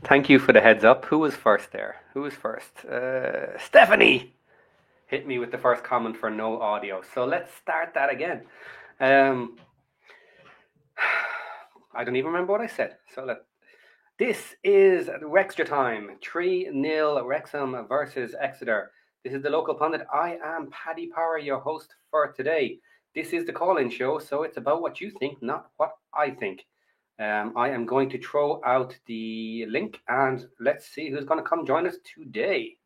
Thank you for the heads up. Who was first there? Who was first? Stephanie hit me with the first comment for no audio. So let's start that again. Um, I don't even remember what I said. This is Rextra Time. 3-0 Wrexham versus Exeter. This is the local pundit. I am Paddy Power, your host for today. This is the call-in show, so it's about what you think, not what I think. I am going to throw out the link and let's see who's going to come join us today.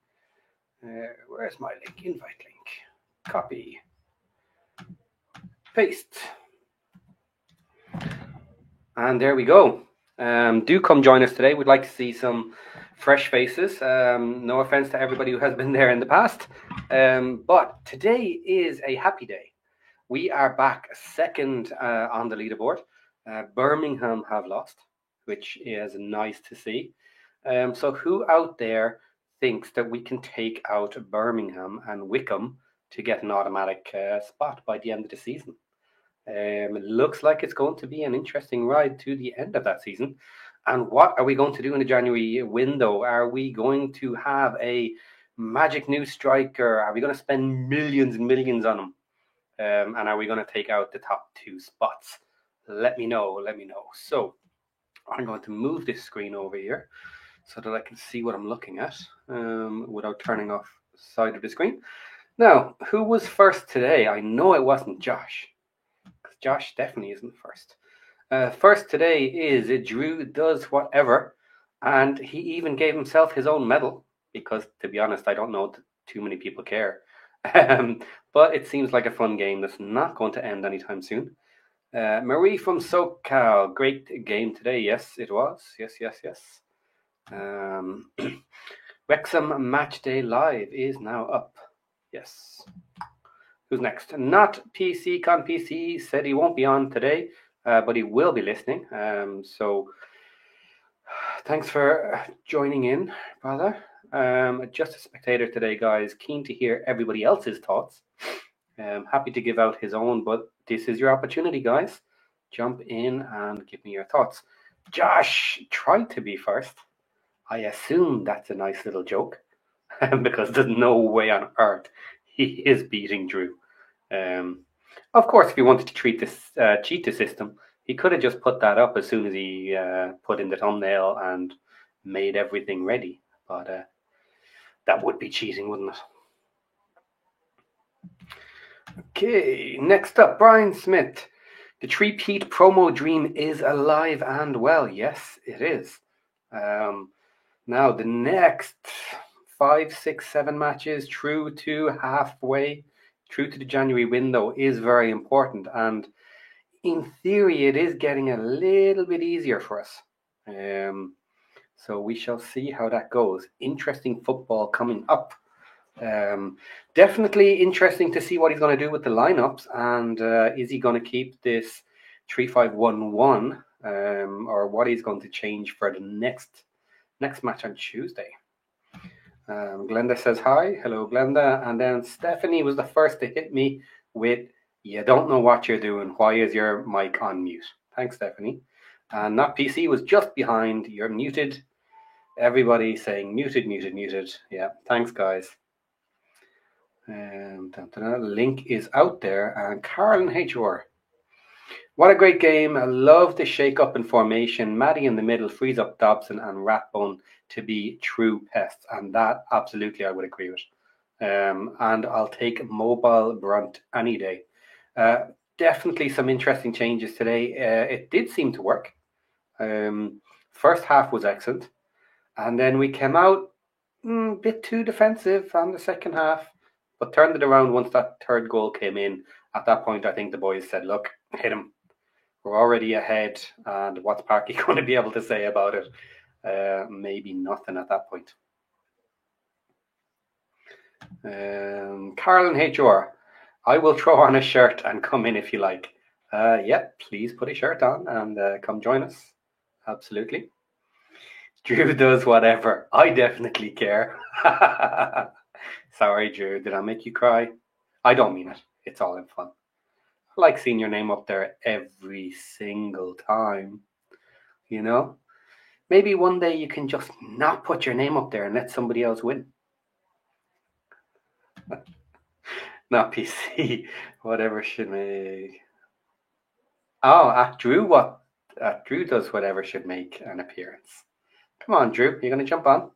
Where's my link? Invite link. Copy. Paste. And there we go. Do come join us today. We'd like to see some fresh faces. No offense to everybody who has been there in the past. But today is a happy day. We are back second on the leaderboard. Birmingham have lost, which is nice to see. So who out there thinks that we can take out Birmingham and Wycombe to get an automatic spot by the end of the season? It looks like it's going to be an interesting ride to the end of that season. And what are we going to do in the January window? Are we going to have a magic new striker? Are we going to spend millions and millions on them? And are we going to take out the top two spots? Let me know. So I'm going to move this screen over here so that I can see what I'm looking at without turning off the side of the screen. Now, who was first today? I know it wasn't Josh, because Josh definitely isn't first. First today is Drew Does Whatever, and he even gave himself his own medal, because to be honest, I don't know that too many people care. But it seems like a fun game that's not going to end anytime soon. Marie from SoCal, great game today. Yes, it was. Yes. Wrexham Match Day Live is now up. Yes. Who's next? Not PC Con PC said he won't be on today, but he will be listening. So thanks for joining in, brother. Just a spectator today, guys. Keen to hear everybody else's thoughts. Happy to give out his own, but this is your opportunity, guys. Jump in and give me your thoughts. Josh tried to be first. I assume that's a nice little joke because there's no way on earth he is beating Drew. Of course, if he wanted to cheat the system, he could have just put that up as soon as he put in the thumbnail and made everything ready. But that would be cheating, wouldn't it? Okay, next up, Brian Smith. The three-peat promo dream is alive and well. Yes, it is. Now, the next 5, 6, 7 matches through to halfway, through to the January window is very important. And in theory, it is getting a little bit easier for us. So we shall see how that goes. Interesting football coming up. Definitely interesting to see what he's going to do with the lineups, and is he going to keep this 3-5-1-1 or what he's going to change for the next match on Tuesday. Glenda says hi. Hello, Glenda. And then Stephanie was the first to hit me with, "You don't know what you're doing. Why is your mic on mute?" Thanks, Stephanie. And Not PC was just behind. You're muted. Everybody saying muted. Yeah, thanks, guys. Link is out there. And Carl and HR. What a great game. I love the shake up in formation. Maddie in the middle frees up Dobson and Rathbone to be true pests. And that absolutely I would agree with. And I'll take Mobile Brunt any day. Definitely some interesting changes today. It did seem to work. First half was excellent. And then we came out a bit too defensive on the second half, but turned it around once that third goal came in. At that point, I think the boys said, look, hit him. We're already ahead, and what's Parky going to be able to say about it? Maybe nothing at that point. Carl and HR, I will throw on a shirt and come in if you like. Please put a shirt on and come join us. Absolutely. Drew does whatever. I definitely care. Sorry, Drew. Did I make you cry? I don't mean it. It's all in fun. I like seeing your name up there every single time. You know? Maybe one day you can just not put your name up there and let somebody else win. Not PC. Whatever should make. Oh, Drew does whatever should make an appearance. Come on, Drew. You're going to jump on.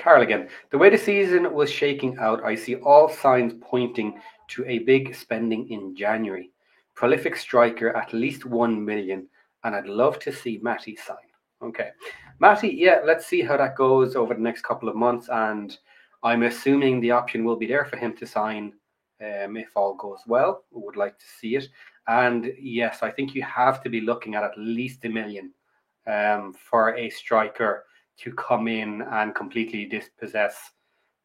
Carl again. The way the season was shaking out, I see all signs pointing to a big spending in January. Prolific striker, at least 1 million, and I'd love to see Matty sign. Okay. Matty, yeah, let's see how that goes over the next couple of months, and I'm assuming the option will be there for him to sign if all goes well. We would like to see it. And yes, I think you have to be looking at least 1 million for a striker to come in and completely dispossess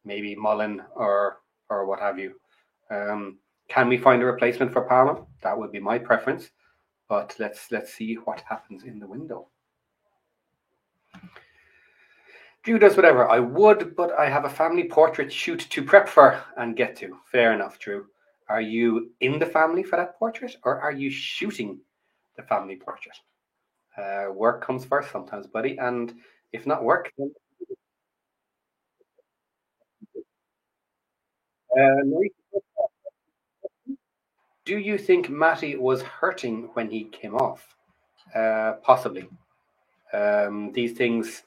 maybe Mullen or what have you. Can we find a replacement for Palmer? That would be my preference, but let's see what happens in the window. Drew does whatever. I would, but I have a family portrait shoot to prep for and get to. Fair enough, Drew. Are you in the family for that portrait, or are you shooting the family portrait? Work comes first sometimes, buddy, and if not work, then... do you think Matty was hurting when he came off? Possibly. These things,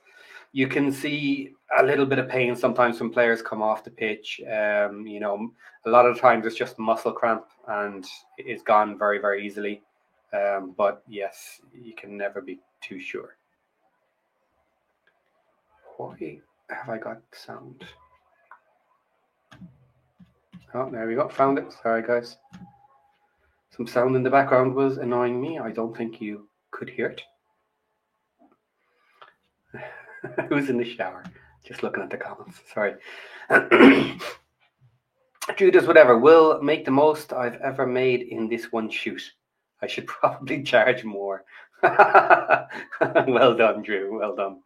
you can see a little bit of pain sometimes when players come off the pitch. A lot of times it's just muscle cramp and it's gone very, very easily. But yes, you can never be too sure. Why have I got sound? Oh, there we go. Found it. Sorry, guys. Some sound in the background was annoying me. I don't think you could hear it. Who's in the shower? Just looking at the comments. Sorry. Drew does whatever. Will make the most I've ever made in this one shoot. I should probably charge more. Well done, Drew. Well done.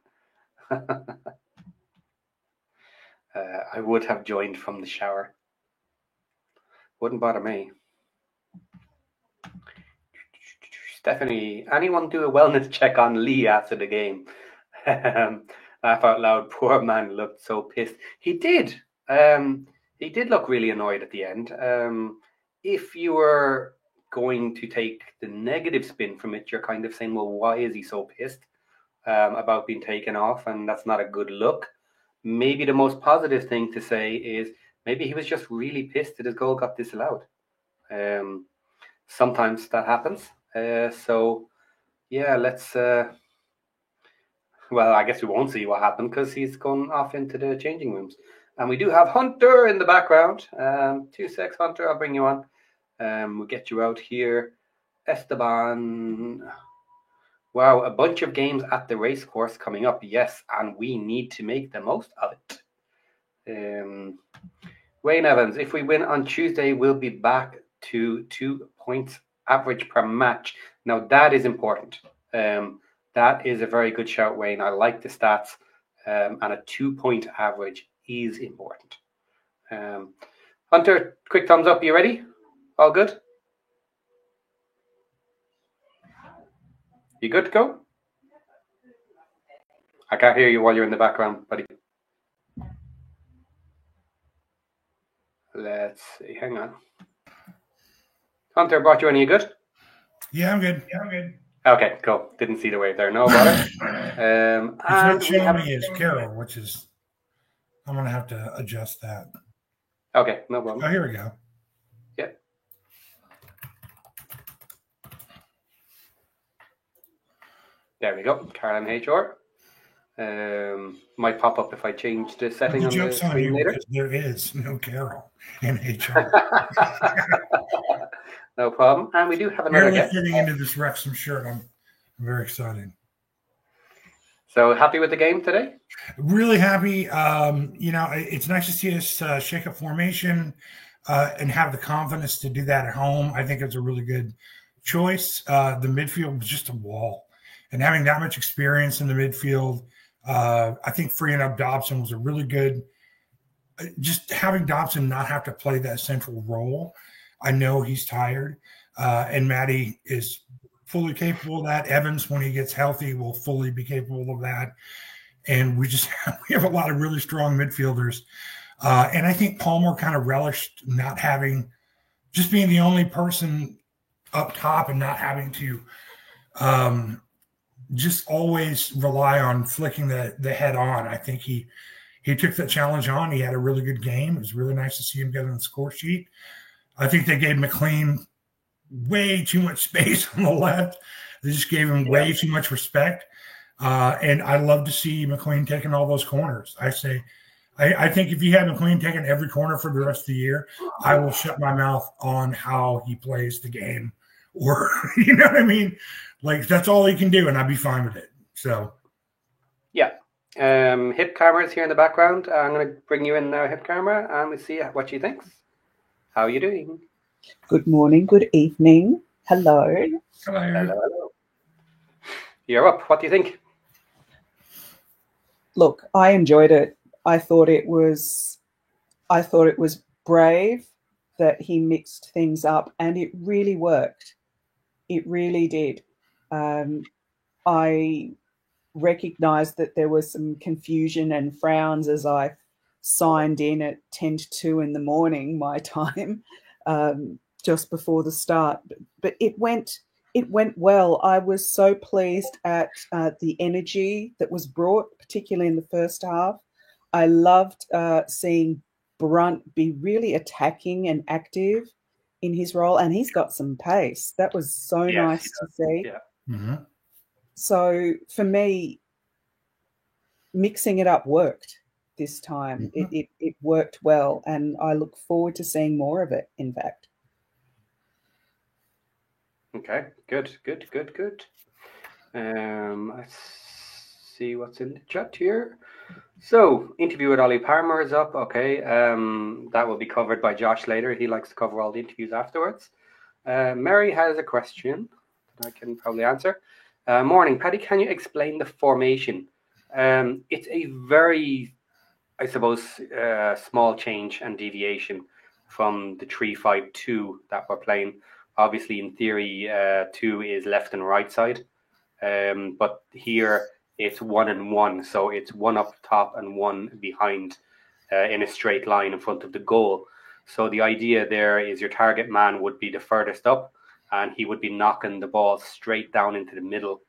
I would have joined from the shower. Wouldn't bother me. Stephanie, anyone do a wellness check on Lee after the game? Laugh out loud. Poor man looked so pissed. He did. He did look really annoyed at the end. If you were going to take the negative spin from it, you're kind of saying, well, why is he so pissed about being taken off? And that's not a good look. Maybe the most positive thing to say is maybe he was just really pissed that his goal got disallowed. Sometimes that happens. So, yeah, let's... well, I guess we won't see what happened because he's gone off into the changing rooms. And we do have Hunter in the background. 2 secs, Hunter. I'll bring you on. We'll get you out here. Esteban. Wow, a bunch of games at the race course coming up. Yes, and we need to make the most of it. Wayne Evans, if we win on Tuesday, we'll be back to 2 points average per match. Now, that is important. That is a very good shout, Wayne. I like the stats. And a 2-point average is important. Hunter, quick thumbs up. You ready? All good? You good to go? I can't hear you while you're in the background, buddy. Let's see. Hang on. Hunter, brought you in. Are you good? Yeah, I'm good. Okay, cool. Didn't see the wave there. No bother. It's not showing me as Carol, which is... I'm going to have to adjust that. Okay, no problem. Oh, here we go. Yeah. There we go. Carol and HR. Might pop up if I change the setting on the screen later. There is no Carol in HR. No problem. And we do have another guest. Fitting into this Wrexham shirt. I'm very excited. So happy with the game today? Really happy. It's nice to see us shake up formation and have the confidence to do that at home. I think it's a really good choice. The midfield was just a wall. And having that much experience in the midfield, I think freeing up Dobson was a really good – just having Dobson not have to play that central role. I know he's tired, and Matty is fully capable of that. Evans, when he gets healthy, will fully be capable of that. And we have a lot of really strong midfielders. And I think Palmer kind of relished not having, just being the only person up top and not having to just always rely on flicking the head on. I think he took that challenge on. He had a really good game. It was really nice to see him get on the score sheet. I think they gave McLean way too much space on the left. They just gave him way too much respect. And I love to see McLean taking all those corners. I think if you had McLean taking every corner for the rest of the year, I will shut my mouth on how he plays the game. Or, you know what I mean? Like, that's all he can do, and I'd be fine with it. So, yeah. Hip Camera is here in the background. I'm going to bring you in now, Hip Camera, and we'll see what she thinks. How are you doing? Good morning, good evening. Hello. Hello. You're up. What do you think? Look, I enjoyed it. I thought it was brave that he mixed things up, and it really worked. It really did. I recognized that there was some confusion and frowns as I signed in at 10 to 2 in the morning, my time, just before the start. But it went well. I was so pleased at the energy that was brought, particularly in the first half. I loved seeing Brunt be really attacking and active in his role, and he's got some pace. That was so nice to see. Yeah. Mm-hmm. So for me, mixing it up worked this time. Mm-hmm. It worked well, and I look forward to seeing more of it, in fact. Okay, good. Let's see what's in the chat here. So, interview with Ollie Palmer is up. Okay, that will be covered by Josh later. He likes to cover all the interviews afterwards. Mary has a question that I can probably answer. Morning, Paddy. Can you explain the formation? It's a very, I suppose, small change and deviation from the 3-5-2 that we're playing. Obviously, in theory, 2 is left and right side, but here it's 1 and 1, so it's 1 up top and 1 behind in a straight line in front of the goal. So the idea there is your target man would be the furthest up, and he would be knocking the ball straight down into the middle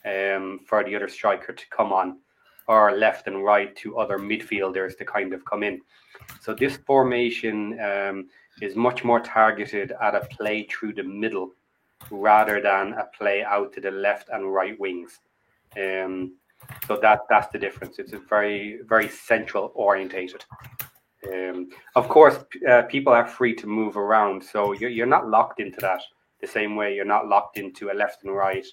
for the other striker to come on, or left and right to other midfielders to kind of come in. So this formation is much more targeted at a play through the middle rather than a play out to the left and right wings. So that's the difference. It's a very, very central orientated. Of course, people are free to move around, so you're not locked into that the same way you're not locked into a left and right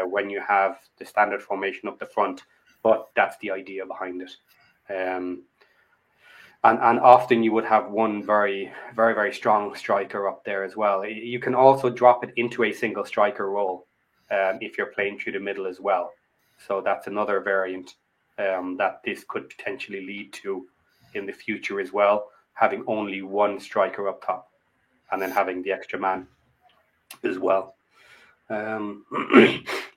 when you have the standard formation up the front. But that's the idea behind it. And often you would have one very, very, very strong striker up there as well. You can also drop it into a single striker role if you're playing through the middle as well. So that's another variant that this could potentially lead to in the future as well, having only one striker up top and then having the extra man as well.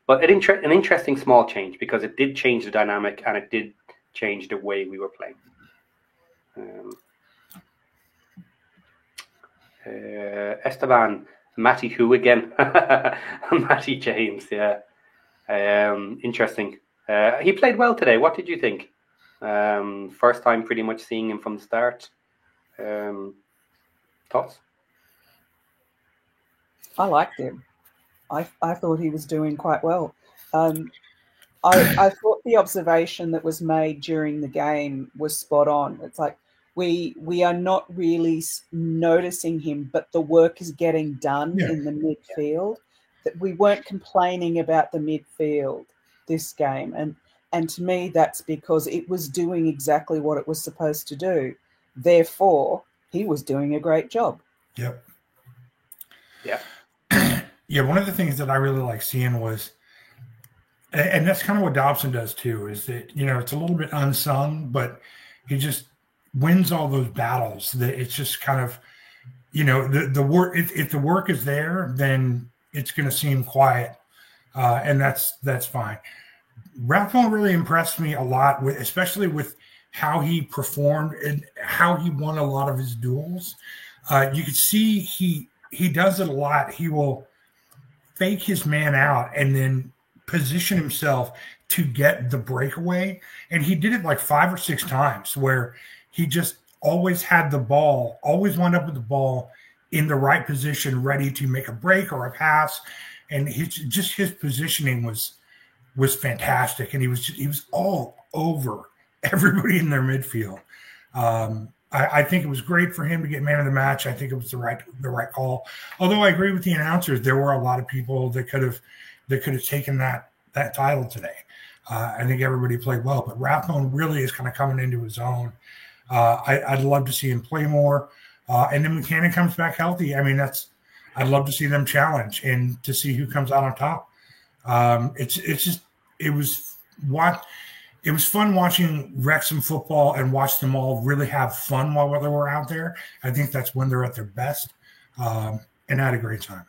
But an interesting small change, because it did change the dynamic and it did change the way we were playing. Esteban, Matty who again? Matty James, yeah. Interesting. He played well today. What did you think? First time pretty much seeing him from the start. Thoughts? I liked him. I thought he was doing quite well. I thought the observation that was made during the game was spot on. It's like we are not really noticing him, but the work is getting done in the midfield. That we weren't complaining about the midfield this game, and to me that's because it was doing exactly what it was supposed to do. Therefore, he was doing a great job. Yep. Yeah. Yeah, one of the things that I really like seeing was, and that's kind of what Dobson does too, is that, you know, it's a little bit unsung, but he just wins all those battles. That it's just kind of, you know, the work. If the work is there, then it's going to seem quiet, and that's fine. Rathbone really impressed me a lot, especially with how he performed and how he won a lot of his duels. You could see he does it a lot. He will fake his man out and then position himself to get the breakaway. And he did it like 5 or 6 times where he just always had the ball, always wound up with the ball in the right position, ready to make a break or a pass. And his positioning was fantastic. And he was all over everybody in their midfield. I think it was great for him to get man of the match. I think it was the right call. Although I agree with the announcers, there were a lot of people that could have taken that title today. I think everybody played well, but Rathbone really is kind of coming into his own. I'd love to see him play more. And then Buchanan comes back healthy. I mean, I'd love to see them challenge and to see who comes out on top. It was fun watching Wrexham football and watch them all really have fun while they were out there. I think that's when they're at their best, and I had a great time.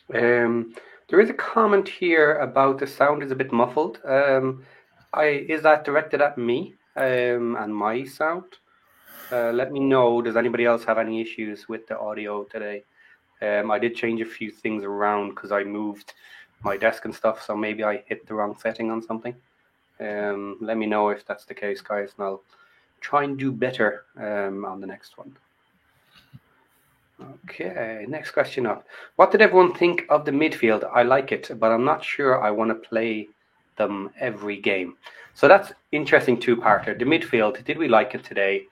There is a comment here about the sound is a bit muffled. Is that directed at me and my sound? Let me know. Does anybody else have any issues with the audio today? I did change a few things around because I moved my desk and stuff, so maybe I hit the wrong setting on something. Let me know if that's the case, guys, and I'll try and do better on the next one. Okay, next question up. What did everyone think of the midfield? I like it, but I'm not sure I want to play them every game. So that's interesting two-parter. The midfield, did we like it today?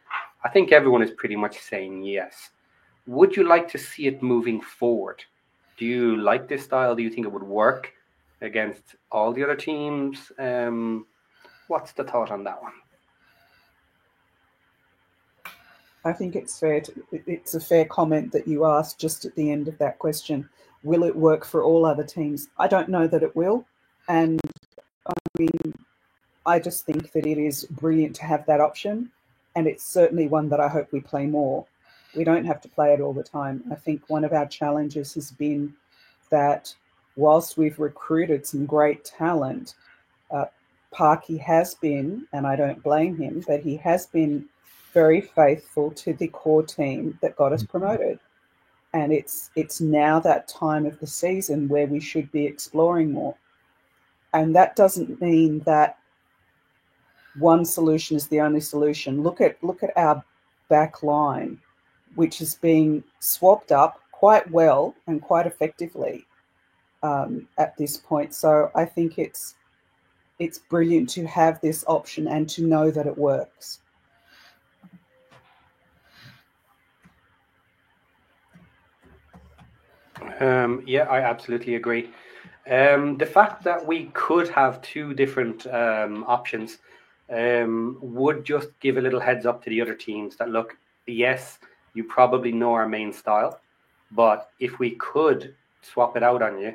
I think everyone is pretty much saying yes. Would you like to see it moving forward? Do you like this style? Do you think it would work against all the other teams? What's the thought on that one? I think it's a fair comment that you asked just at the end of that question. Will it work for all other teams? I don't know that it will. And I mean, I just think that it is brilliant to have that option. And it's certainly one that I hope we play more. We don't have to play it all the time. I think one of our challenges has been that whilst we've recruited some great talent, Parky has been, and I don't blame him, but he has been very faithful to the core team that got us promoted. And it's now that time of the season where we should be exploring more. And that doesn't mean that one solution is the only solution. Look at our back line, which is being swapped up quite well and quite effectively at this point. So I think it's brilliant to have this option and to know that it works. Yeah, I absolutely agree. The fact that we could have 2 different options would just give a little heads up to the other teams that, look, yes, you probably know our main style, but if we could swap it out on you,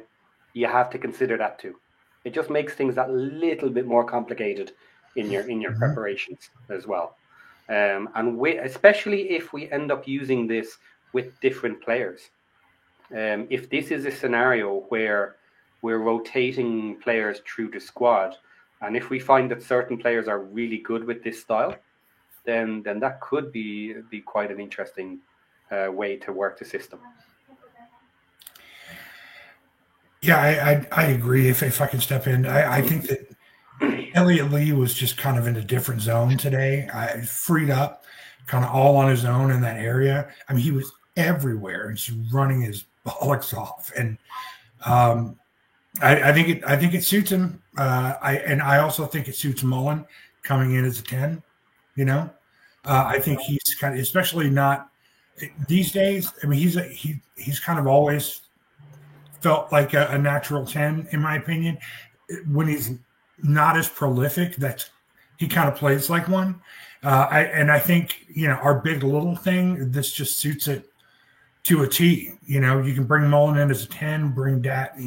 you have to consider that too. It just makes things that little bit more complicated in your preparations as well. And especially if we end up using this with different players. If this is a scenario where we're rotating players through the squad, and if we find that certain players are really good with this style, then that could be quite an interesting way to work the system. Yeah, I agree. If I can step in, I think that Elliot Lee was just kind of in a different zone today. Freed up, kind of all on his own in that area. I mean, he was everywhere and just running his bollocks off. And I think it suits him. I also think it suits Mullen coming in as a 10. You know, I think he's kind of, especially not these days. I mean, he's kind of always felt like a natural 10, in my opinion. When he's not as prolific, he kind of plays like one. I think, our big little thing, this just suits it to a T. You can bring Mullen in as a 10, bring that,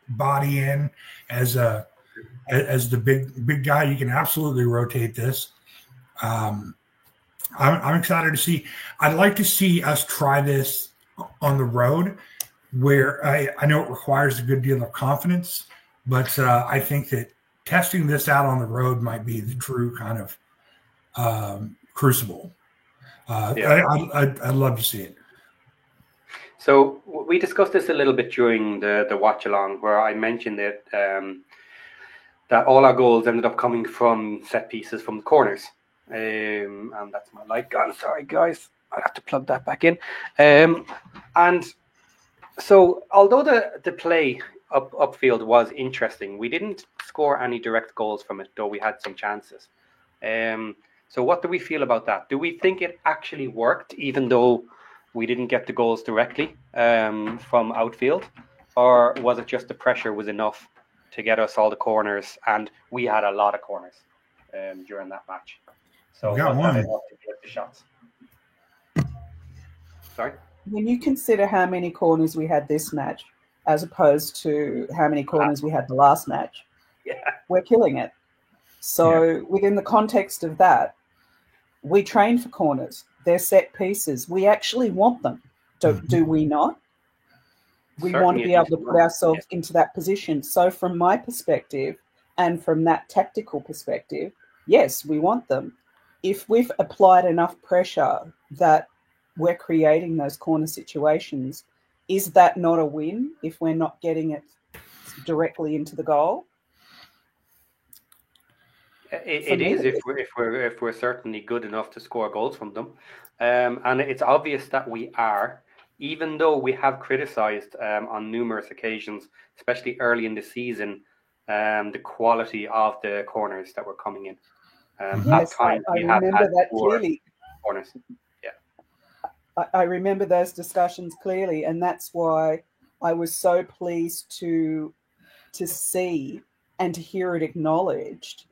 Body in as the big guy. You can absolutely rotate this. I'm excited to see. I'd like to see us try this on the road, where I know it requires a good deal of confidence, but I think that testing this out on the road might be the true kind of crucible. I'd love to see it. So we discussed this a little bit during the watch along, where I mentioned that that all our goals ended up coming from set pieces from the corners. And that's my light gone. Sorry, guys. I have to plug that back in. And so, although the play upfield was interesting, we didn't score any direct goals from it, though we had some chances. So what do we feel about that? Do we think it actually worked, even though we didn't get the goals directly from outfield? Or was it just the pressure was enough to get us all the corners? And we had a lot of corners during that match. So was that enough to get the shots? Sorry? When you consider how many corners we had this match, as opposed to how many corners we had the last match, we're killing it. So within the context of that, we train for corners. They're set pieces. We actually want them. Do we not? We certainly want to be able to put ourselves into that position. So from my perspective and from that tactical perspective, yes, we want them. If we've applied enough pressure that we're creating those corner situations, is that not a win if we're not getting it directly into the goal? It is if we're certainly good enough to score goals from them, and it's obvious that we are, even though we have criticised on numerous occasions, especially early in the season, the quality of the corners that were coming in. Yes, I remember that clearly. Corners. I remember those discussions clearly, and that's why I was so pleased to see and to hear it acknowledged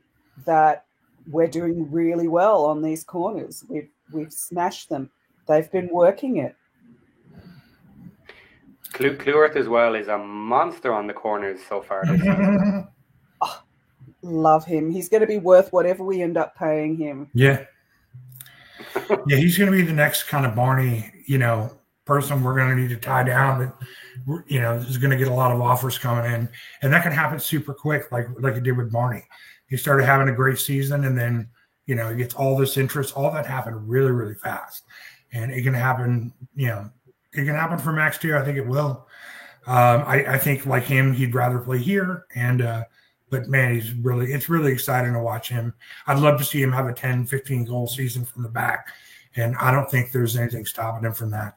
that we're doing really well on these corners. We've smashed them. They've been working it. Cleworth as well is a monster on the corners so far this season. Oh, love him. He's going to be worth whatever we end up paying him. Yeah. Yeah, he's going to be the next kind of Barney, person we're going to need to tie down. That is going to get a lot of offers coming in, and that can happen super quick, like it did with Barney. He started having a great season, and then he gets all this interest. All that happened really, really fast, and it can happen. It can happen for Max too. I think it will. I think like him, he'd rather play here, and but man, it's really exciting to watch him. I'd love to see him have a 10, 15 goal season from the back, and I don't think there's anything stopping him from that.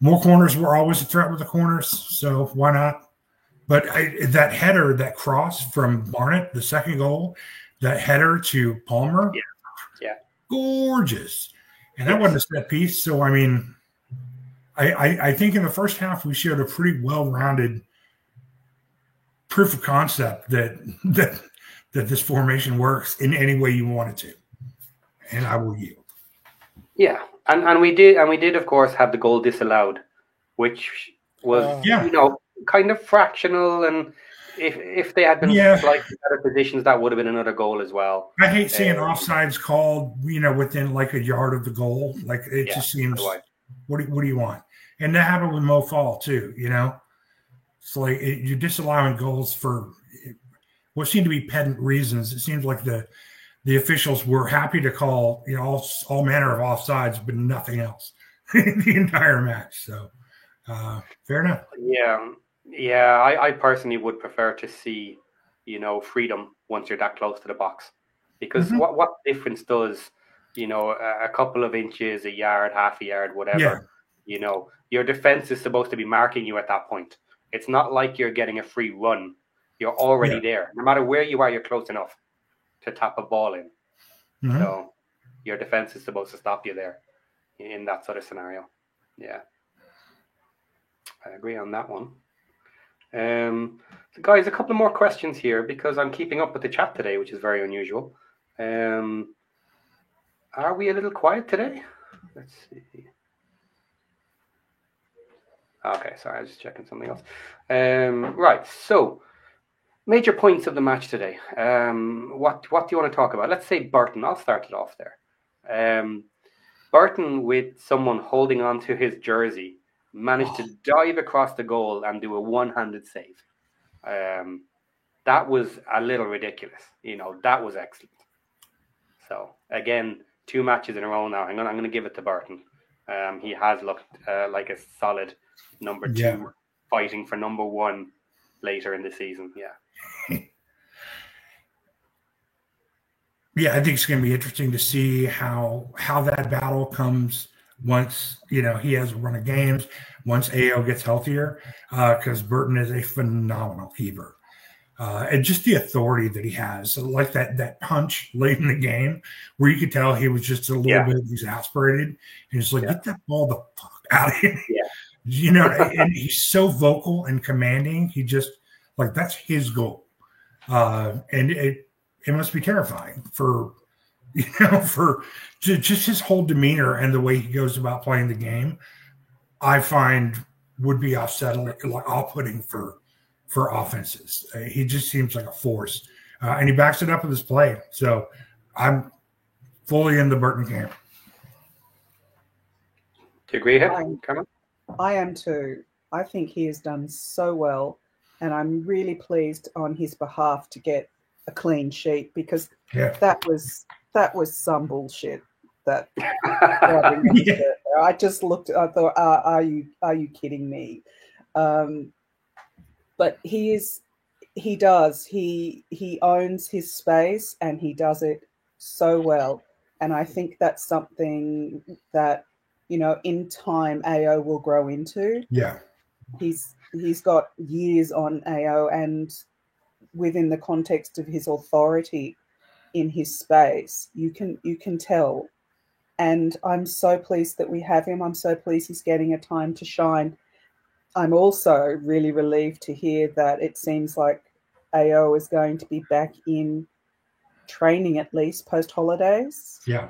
More corners. We're always a threat with the corners, so why not? But that header, that cross from Barnett, the second goal, that header to Palmer, gorgeous. And that wasn't a set piece. So, I mean, I think in the first half we showed a pretty well-rounded proof of concept that this formation works in any way you want it to. And I will yield. Yeah, and we did of course have the goal disallowed, which was kind of fractional, and if they had been slightly better positions, that would have been another goal as well. I hate seeing offsides called, within like a yard of the goal. Like it just seems, what do you want? And that happened with Mo Fall too. It's like you're disallowing goals for what seemed to be pedant reasons. It seems like the officials were happy to call all manner of offsides, but nothing else the entire match. So fair enough. Yeah, I personally would prefer to see, freedom once you're that close to the box, because what difference does, a couple of inches, a yard, half a yard, whatever, your defense is supposed to be marking you at that point. It's not like you're getting a free run. You're already there. No matter where you are, you're close enough to tap a ball in. Mm-hmm. So your defense is supposed to stop you there in that sort of scenario. Yeah. I agree on that one. So guys, a couple of more questions here because I'm keeping up with the chat today, which is very unusual. Are we a little quiet today? Let's see. Okay, sorry, I was just checking something else. Right, so major points of the match today. What do you want to talk about? Let's say Burton. I'll start it off there. Burton, with someone holding on to his jersey, managed to dive across the goal and do a one-handed save. That was a little ridiculous. That was excellent. So again, 2 matches in a row now. I'm gonna give it to Burton. He has looked like a solid number 2, fighting for number 1 later in the season. Yeah. Yeah, I think it's going to be interesting to see how that battle comes once he has a run of games, once AO gets healthier, because Burton is a phenomenal keeper, and just the authority that he has, so like that punch late in the game where you could tell he was just a little bit exasperated, and he's like, get that ball the fuck out of here, and he's so vocal and commanding. He just that's his goal, and it must be terrifying for just his whole demeanor and the way he goes about playing the game. I find would be off-putting for offenses. He just seems like a force, and he backs it up with his play. So I'm fully in the Burton camp. Do you agree, Cameron? I am too. I think he has done so well, and I'm really pleased on his behalf to get a clean sheet, because that was some bullshit. That I just looked. I thought, are you kidding me? But he owns his space, and he does it so well. And I think that's something that in time AO will grow into. Yeah, he's got years on AO, and within the context of his authority in his space, you can tell. And I'm so pleased that we have him. I'm so pleased he's getting a time to shine. I'm also really relieved to hear that it seems like AO is going to be back in training, at least post holidays. Yeah.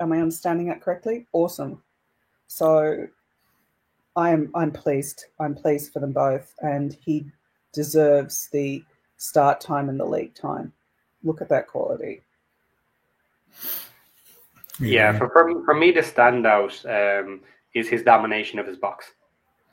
Am I understanding that correctly? Awesome. So I'm pleased. I'm pleased for them both, and he deserves the start time and the league time. Look at that quality. Yeah, for me, the standout is his domination of his box,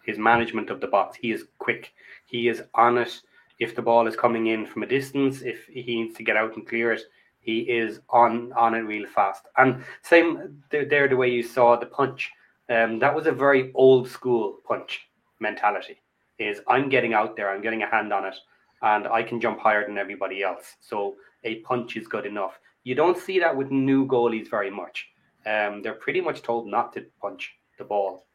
his management of the box. He is quick. He is on it. If the ball is coming in from a distance, if he needs to get out and clear it, he is on it real fast. And same there, the way you saw the punch, that was a very old school punch mentality. Is I'm getting out there, I'm getting a hand on it, and I can jump higher than everybody else. So a punch is good enough. You don't see that with new goalies very much. They're pretty much told not to punch the ball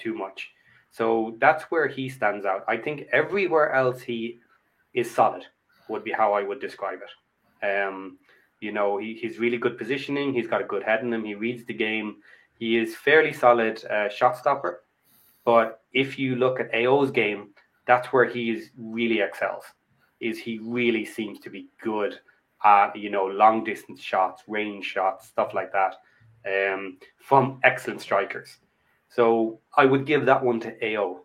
too much. So that's where he stands out. I think everywhere else he is solid, would be how I would describe it. He's really good positioning. He's got a good head in him. He reads the game. He is fairly solid shot stopper. But if you look at AO's game, that's where he really excels. He really seems to be good at long distance shots, range shots, stuff like that, from excellent strikers. So I would give that one to AO,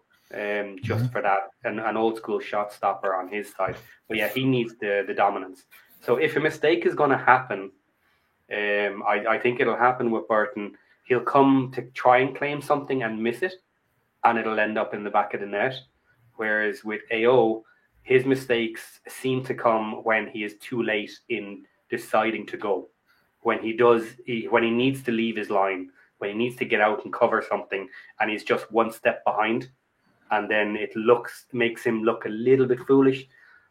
just for that, an old school shot stopper on his side. But yeah, he needs the dominance. So if a mistake is going to happen, I think it'll happen with Burton. He'll come to try and claim something and miss it, and it'll end up in the back of the net. Whereas with AO, his mistakes seem to come when he is too late in deciding to go. When he needs to leave his line, when he needs to get out and cover something, and he's just one step behind, and then it makes him look a little bit foolish.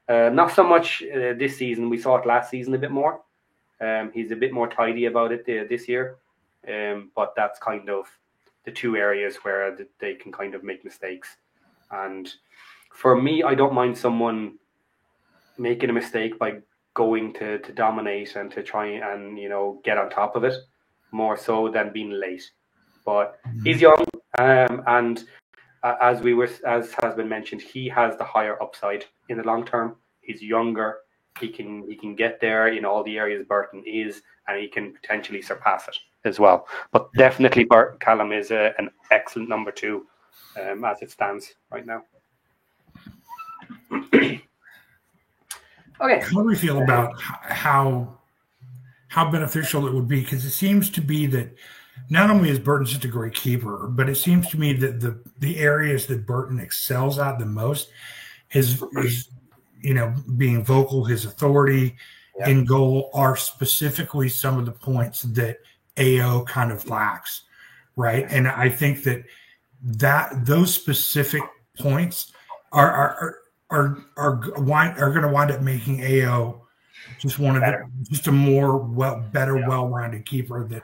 Not so much this season. We saw it last season a bit more. He's a bit more tidy about it this year. But that's kind of the two areas where they can kind of make mistakes. And for me, I don't mind someone making a mistake by going to dominate and to try and get on top of it, more so than being late. But he's young, and as has been mentioned, he has the higher upside in the long term. He's younger. He can get there in all the areas Burton is, and he can potentially surpass it as well. But definitely, Callum is an excellent number 2 as it stands right now. Okay. How do we feel about how beneficial it would be? Because it seems to be that not only is Burton just a great keeper, but it seems to me that the areas that Burton excels at the most is being vocal, his authority in goal are specifically some of the points that AO kind of lacks, right? And I think that those specific points are going to wind up making AO just just a more well-rounded keeper. That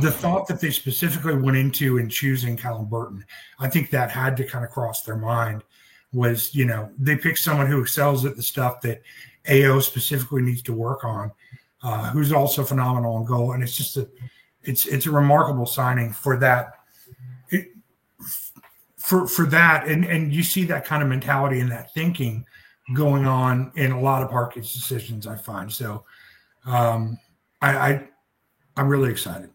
the thought that they specifically went into in choosing Callum Burton, I think that had to kind of cross their mind. Was they picked someone who excels at the stuff that AO specifically needs to work on, who's also phenomenal in goal, and it's just it's a remarkable signing for that. For that, and you see that kind of mentality and that thinking going on in a lot of Parkey's decisions, I find. So I'm really excited.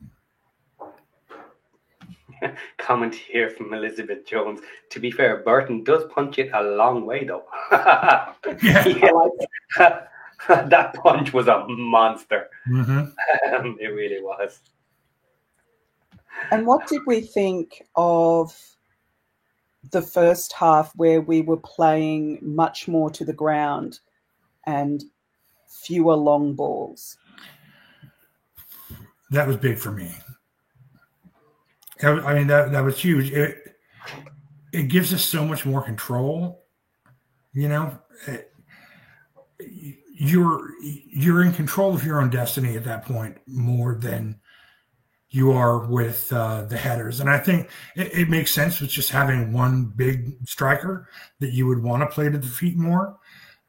Comment here from Elizabeth Jones. To be fair, Burton does punch it a long way, though. That punch was a monster. Mm-hmm. It really was. And what did we think of the first half, where we were playing much more to the ground and fewer long balls? That was big for me. I mean, that was huge. It gives us so much more control. You're in control of your own destiny at that point more than you are with the headers. And I think it makes sense with just having one big striker that you would want to play to the feet more.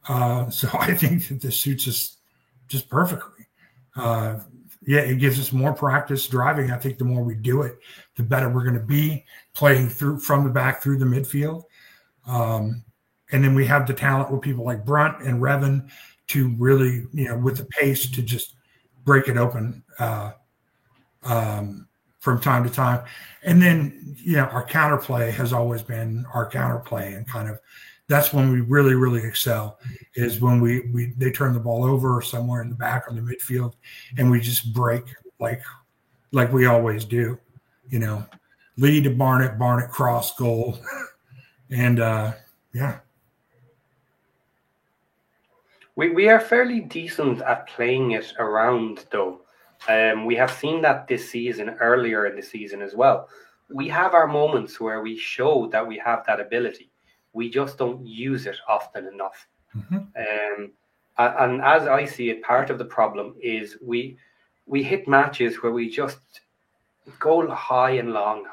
So I think that this suits us just perfectly. It gives us more practice driving. I think the more we do it, the better we're going to be playing from the back through the midfield. And then we have the talent with people like Brunt and Revan to really, with the pace to just break it open from time to time. And then, our counterplay has always been our counterplay, and kind of that's when we really, really excel, is when they turn the ball over somewhere in the back or the midfield, and we just break like we always do, lead to Barnett cross goal. And we are fairly decent at playing it around, though. We have seen that this season, earlier in the season as well. We have our moments where we show that we have that ability. We just don't use it often enough. Mm-hmm. And as I see it, part of the problem is we hit matches where we just go high and long,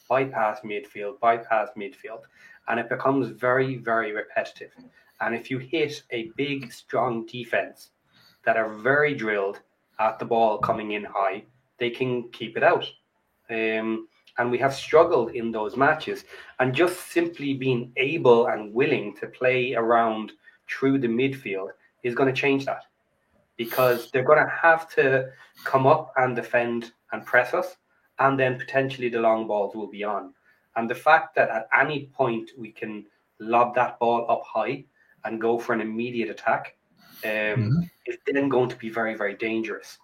bypass midfield, and it becomes very, very repetitive. And if you hit a big, strong defense that are very drilled at the ball coming in high, they can keep it out. And we have struggled in those matches, and just simply being able and willing to play around through the midfield is going to change that, because they're going to have to come up and defend and press us, and then potentially the long balls will be on. And the fact that at any point we can lob that ball up high and go for an immediate attack is then going to be very, very dangerous.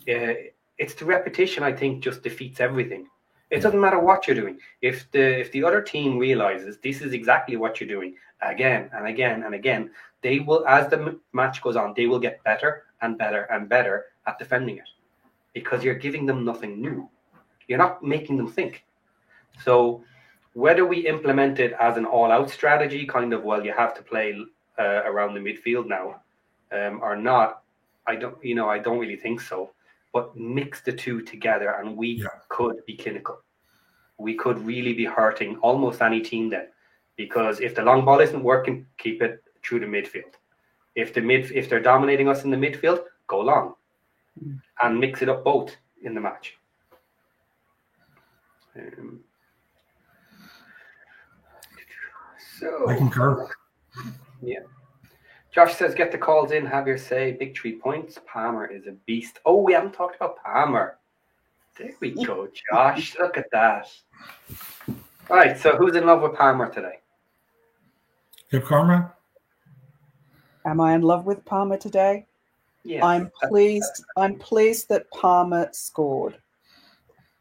It's the repetition, I think, just defeats everything. It doesn't matter what you're doing. If the other team realizes this is exactly what you're doing again and again and again, they will, as the match goes on, they will get better and better and better at defending it, because you're giving them nothing new. You're not making them think. So whether we implement it as an all-out strategy, kind of, well, you have to play around the midfield now, or not, I don't really think so. But mix the two together, and we could be clinical. We could really be hurting almost any team then, because if the long ball isn't working, keep it through the midfield. If they're dominating us in the midfield, go long, and mix it up both in the match. I concur. Yeah. Josh says, get the calls in, have your say. Big 3 points. Palmer is a beast. Oh, we haven't talked about Palmer. There we go, Josh. Look at that. All right, so who's in love with Palmer today? Hip Karma? Am I in love with Palmer today? Yes. I'm pleased that Palmer scored.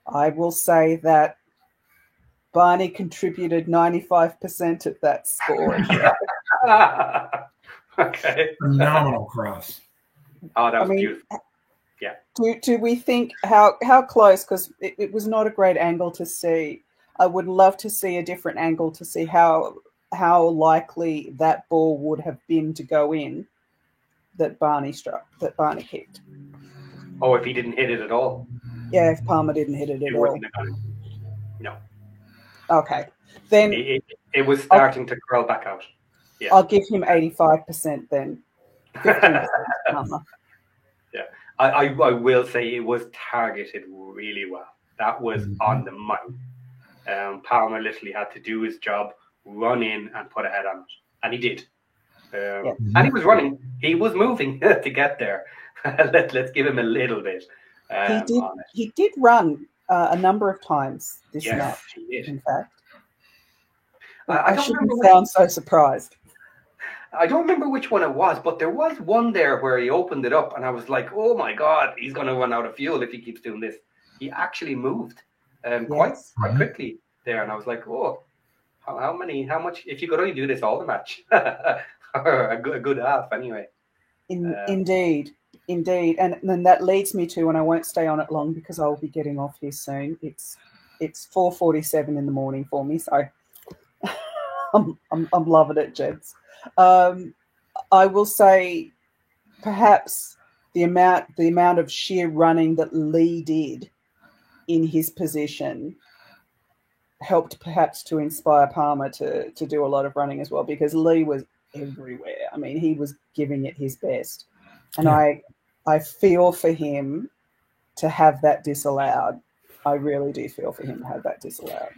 I will say that Barney contributed 95% of that score. Okay. Phenomenal cross. Oh, that was beautiful. Yeah. Do we think how close? Because it was not a great angle to see. I would love to see a different angle to see how likely that ball would have been to go in that Barney kicked. Oh, if he didn't hit it at all? Yeah, if Palmer didn't hit it at all. No. Okay. Then it was starting to curl back out. Yeah. I'll give him 85% then. 15% Palmer. Yeah. I will say it was targeted really well. That was on the money. Palmer literally had to do his job, run in and put a head on it. And he did. And he was running. He was moving to get there. Let's give him a little bit. He did run a number of times this match, he did. in fact. I shouldn't sound so surprised. I don't remember which one it was, but there was one there where he opened it up and I was like, oh my God, he's going to run out of fuel if he keeps doing this. He actually moved quite quickly there. And I was like, oh, how much, if you could only do this all the match, a good half anyway. Indeed. And then that leads me to, and I won't stay on it long because I'll be getting off here soon. It's 4:47 in the morning for me. So I'm loving it, gents. I will say perhaps the amount of sheer running that Lee did in his position helped perhaps to inspire Palmer to do a lot of running as well, because Lee was everywhere. I mean, he was giving it his best. And I feel for him to have that disallowed. I really do feel for him to have that disallowed.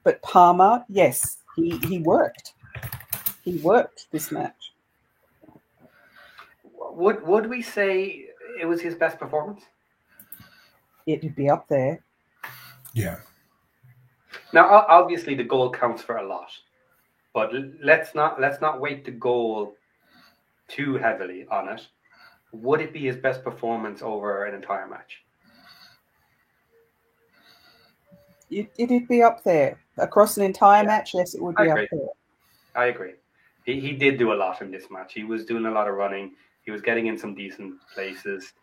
But Palmer, yes, he worked. He worked this match. Would we say it was his best performance? It'd be up there. Yeah. Now, obviously, the goal counts for a lot, but let's not weight the goal too heavily on it. Would it be his best performance over an entire match? It'd be up there. Across an entire match, yes, it would be up there. I agree. He did do a lot in this match. He was doing a lot of running. He was getting in some decent places.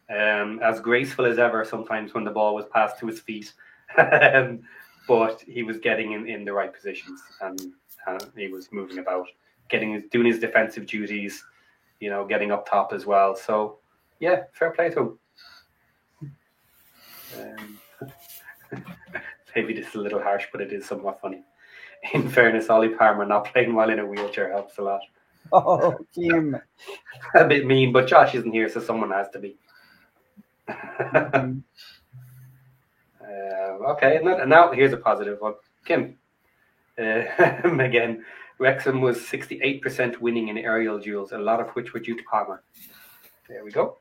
As graceful as ever sometimes when the ball was passed to his feet. But he was getting in the right positions and he was moving about, doing his defensive duties, getting up top as well. So, yeah, fair play to him. Maybe this is a little harsh, but it is somewhat funny. In fairness, Ollie Palmer not playing while in a wheelchair helps a lot. Oh, Kim. A bit mean, but Josh isn't here, so someone has to be. Okay, and now here's a positive one. Kim. Again, Wrexham was 68% winning in aerial duels, a lot of which were due to Palmer. There we go.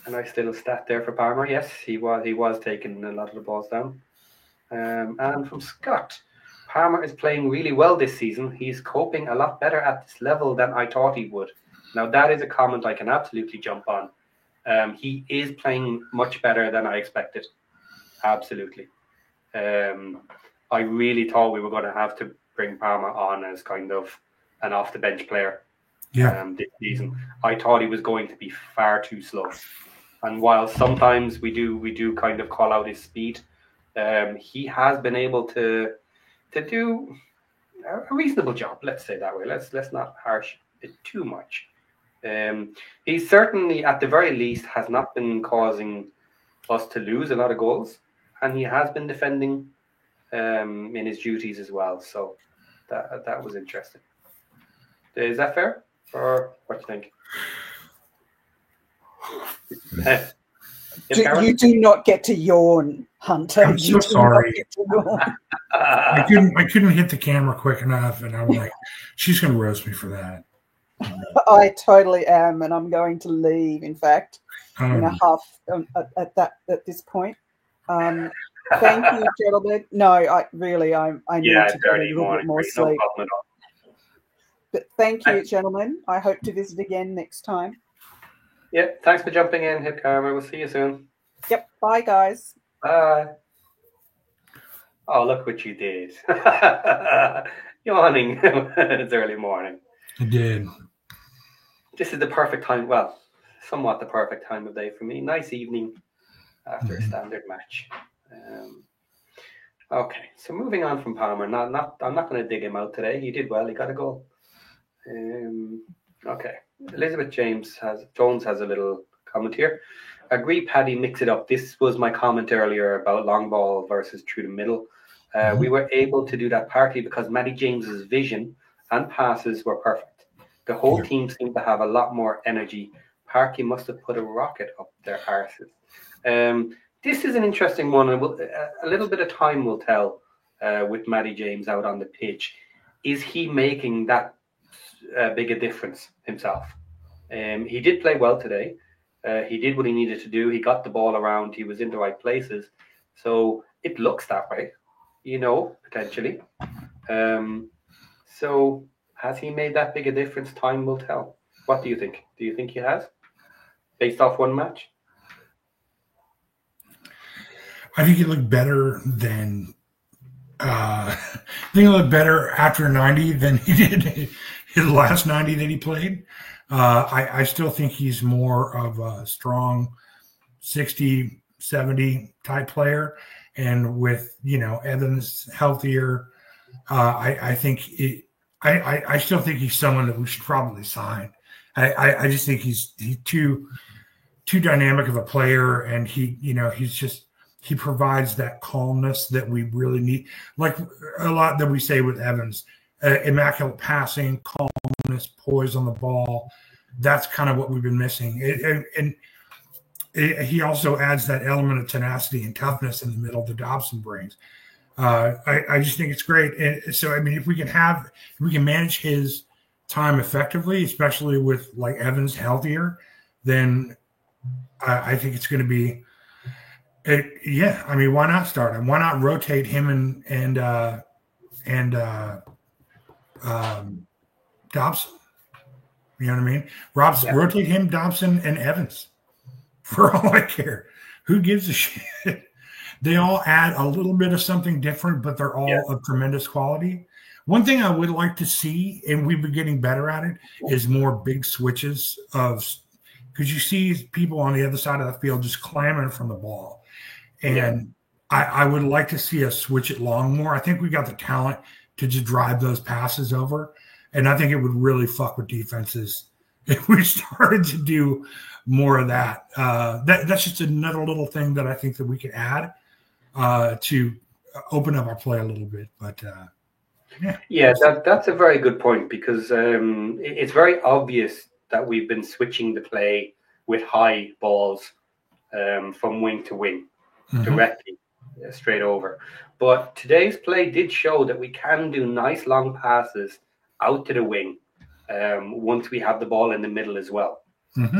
A nice little stat there for Palmer. Yes, he was taking a lot of the balls down. And from Scott, Palmer is playing really well this season. He's coping a lot better at this level than I thought he would. Now, that is a comment I can absolutely jump on. He is playing much better than I expected. Absolutely. I really thought we were going to have to bring Palmer on as kind of an off-the-bench player this season. I thought he was going to be far too slow. And while sometimes we do kind of call out his speed, he has been able to do a reasonable job. Let's say that way. Let's not harsh it too much. He certainly, at the very least, has not been causing us to lose a lot of goals, and he has been defending in his duties as well. So that was interesting. Is that fair, or what do you think? You do not get to yawn, Hunter. I'm so sorry. I couldn't hit the camera quick enough, and I'm like, she's going to roast me for that. I totally am, and I'm going to leave. In fact, in a half at this point. Thank you, gentlemen. No, I need to get a little bit more sleep. No, but thank you, gentlemen. I hope to visit again next time. Yeah, thanks for jumping in, Hip Karma. We'll see you soon. Yep. Bye, guys. Bye. Oh, look what you did. Yawning. It's early morning. I did. This is the perfect time. Well, somewhat the perfect time of day for me. Nice evening after a standard match. Okay, so moving on from Palmer. I'm not going to dig him out today. He did well. He got a goal. Okay, Elizabeth Jones has a little comment here. Agree, Paddy, mix it up. This was my comment earlier about long ball versus through the middle. We were able to do that partly because Maddie James's vision and passes were perfect. The whole team seemed to have a lot more energy. Parky must have put a rocket up their arses. This is an interesting one, and a little bit of time will tell with Maddie James out on the pitch. Is he making that big a difference himself? He did play well today. He did what he needed to do. He got the ball around. He was in the right places. So it looks that way, potentially. So has he made that big a difference? Time will tell. What do you think? Do you think he has? Based off one match? I think he looked better than I think he looked better after 90 than he did his last 90 that he played. I still think he's more of a strong 60, 70 type player. And with, Evans healthier, I think I still think he's someone that we should probably sign. I just think he's too dynamic of a player, and he provides that calmness that we really need, like a lot that we say with Evans, immaculate passing, calmness, poise on the ball. That's kind of what we've been missing. He also adds that element of tenacity and toughness in the middle that Dobson brings. I just think it's great. And so, if we can manage his time effectively, especially with like Evans healthier, then I think it's going to be. Why not start him? Why not rotate him and Dobson? You know what I mean? Rotate him, Dobson, and Evans. For all I care, who gives a shit? They all add a little bit of something different, but they're all of tremendous quality. One thing I would like to see, and we've been getting better at it, is more big switches because you see people on the other side of the field just clamoring from the ball. And I would like to see us switch it long more. I think we got the talent to just drive those passes over. And I think it would really fuck with defenses if we started to do more of that. That's just another little thing that I think that we could add to open up our play a little bit. But that's a very good point, because it's very obvious that we've been switching the play with high balls from wing to wing directly straight over. But today's play did show that we can do nice long passes out to the wing once we have the ball in the middle as well.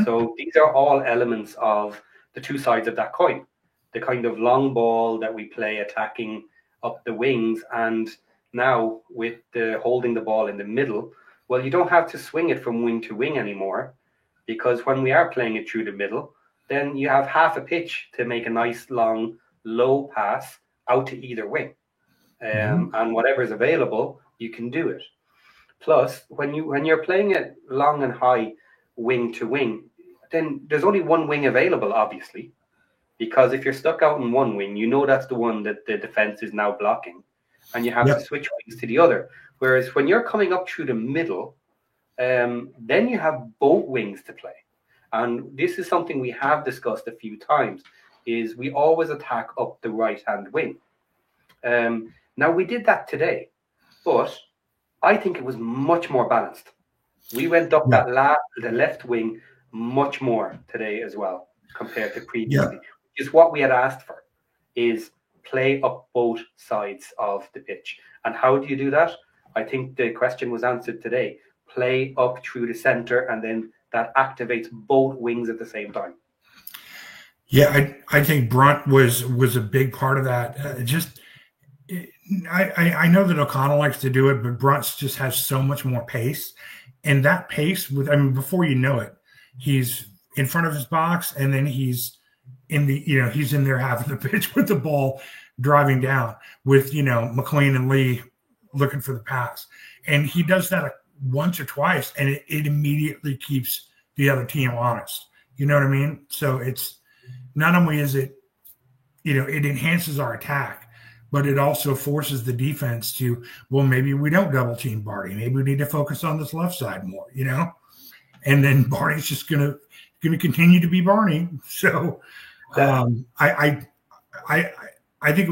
So these are all elements of the two sides of that coin. The kind of long ball that we play attacking up the wings, and now with the holding the ball in the middle, well, you don't have to swing it from wing to wing anymore, because when we are playing it through the middle, then you have half a pitch to make a nice long low pass out to either wing. And whatever's available, you can do it. Plus, when you're playing it long and high wing to wing, then there's only one wing available, obviously, because if you're stuck out in one wing, that's the one that the defense is now blocking, and you have to switch wings to the other. Whereas when you're coming up through the middle, then you have both wings to play. And this is something we have discussed a few times, is we always attack up the right-hand wing. Now, we did that today, but I think it was much more balanced. We went up the left wing much more today as well, compared to previously. Which is what we had asked for, is play up both sides of the pitch. And how do you do that? I think the question was answered today. Play up through the center, and then that activates both wings at the same time. Yeah, I think Brunt was a big part of that. I know that O'Connell likes to do it, but Brunt just has so much more pace. And that pace, before you know it, he's in front of his box, and then he's he's in there having the pitch with the ball driving down with, McLean and Lee looking for the pass. And he does that once or twice, and it immediately keeps the other team honest. You know what I mean? So it's not only is it, it enhances our attack, but it also forces the defense to, well, maybe we don't double team Barty. Maybe we need to focus on this left side more, and then Barney's just going to continue to be Barney. So I think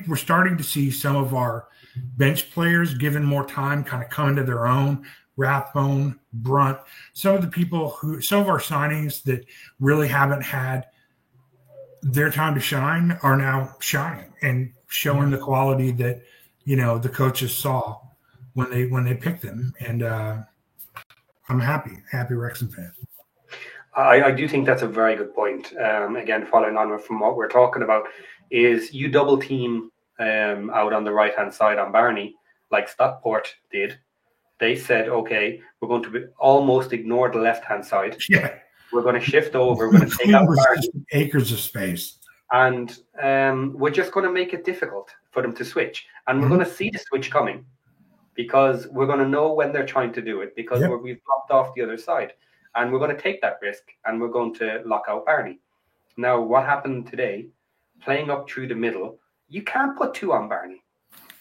we're starting to see some of our bench players given more time kind of come into their own. Rathbone, Brunt, some of our signings that really haven't had their time to shine are now shining and showing the quality that, the coaches saw when they picked them. And I'm happy Wrexham fan. I do think that's a very good point. Again, following on from what we're talking about, is you double team out on the right hand side on Barney, like Stockport did. They said, okay, we're going to almost ignore the left hand side. Yeah, we're going to shift over. We're going to take out Barney. Acres of space, and we're just going to make it difficult for them to switch. And we're going to see the switch coming, because we're going to know when they're trying to do it, because we've dropped off the other side. And we're going to take that risk, and we're going to lock out Barney. Now, what happened today, playing up through the middle, you can't put two on Barney,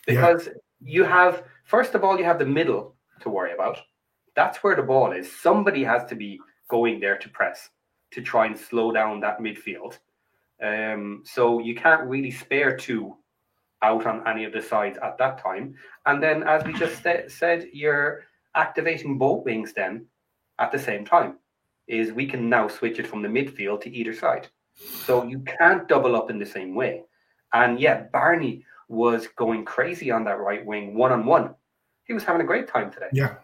because you have, first of all, you have the middle to worry about. That's where the ball is. Somebody has to be going there to press, to try and slow down that midfield. So you can't really spare two out on any of the sides at that time. And then, as we just said, you're activating both wings then at the same time. Is we can now switch it from the midfield to either side. So you can't double up in the same way. And Barney was going crazy on that right wing, one-on-one. He was having a great time today. Yeah.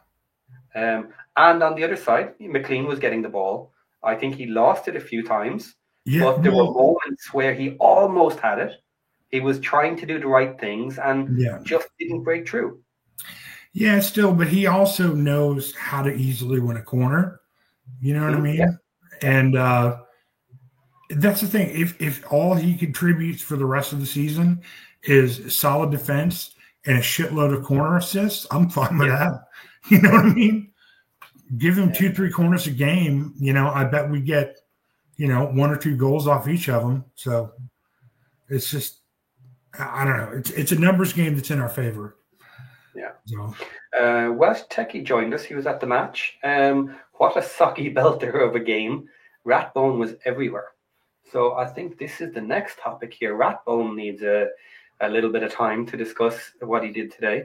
And on the other side, McLean was getting the ball. I think he lost it a few times. Yeah, but there were moments where he almost had it. He was trying to do the right things and just didn't break through. Yeah, still, but he also knows how to easily win a corner. You know what I mean? Yeah. And that's the thing. If all he contributes for the rest of the season is solid defense and a shitload of corner assists, I'm fine with that. You know what I mean? Give him 2-3 corners a game. I bet we get, 1 or 2 goals off each of them. So it's just, I don't know. It's a numbers game that's in our favor. Yeah. So. West Techie joined us. He was at the match. What a socky belter of a game. Rathbone was everywhere. So I think this is the next topic here. Rathbone needs a little bit of time to discuss what he did today.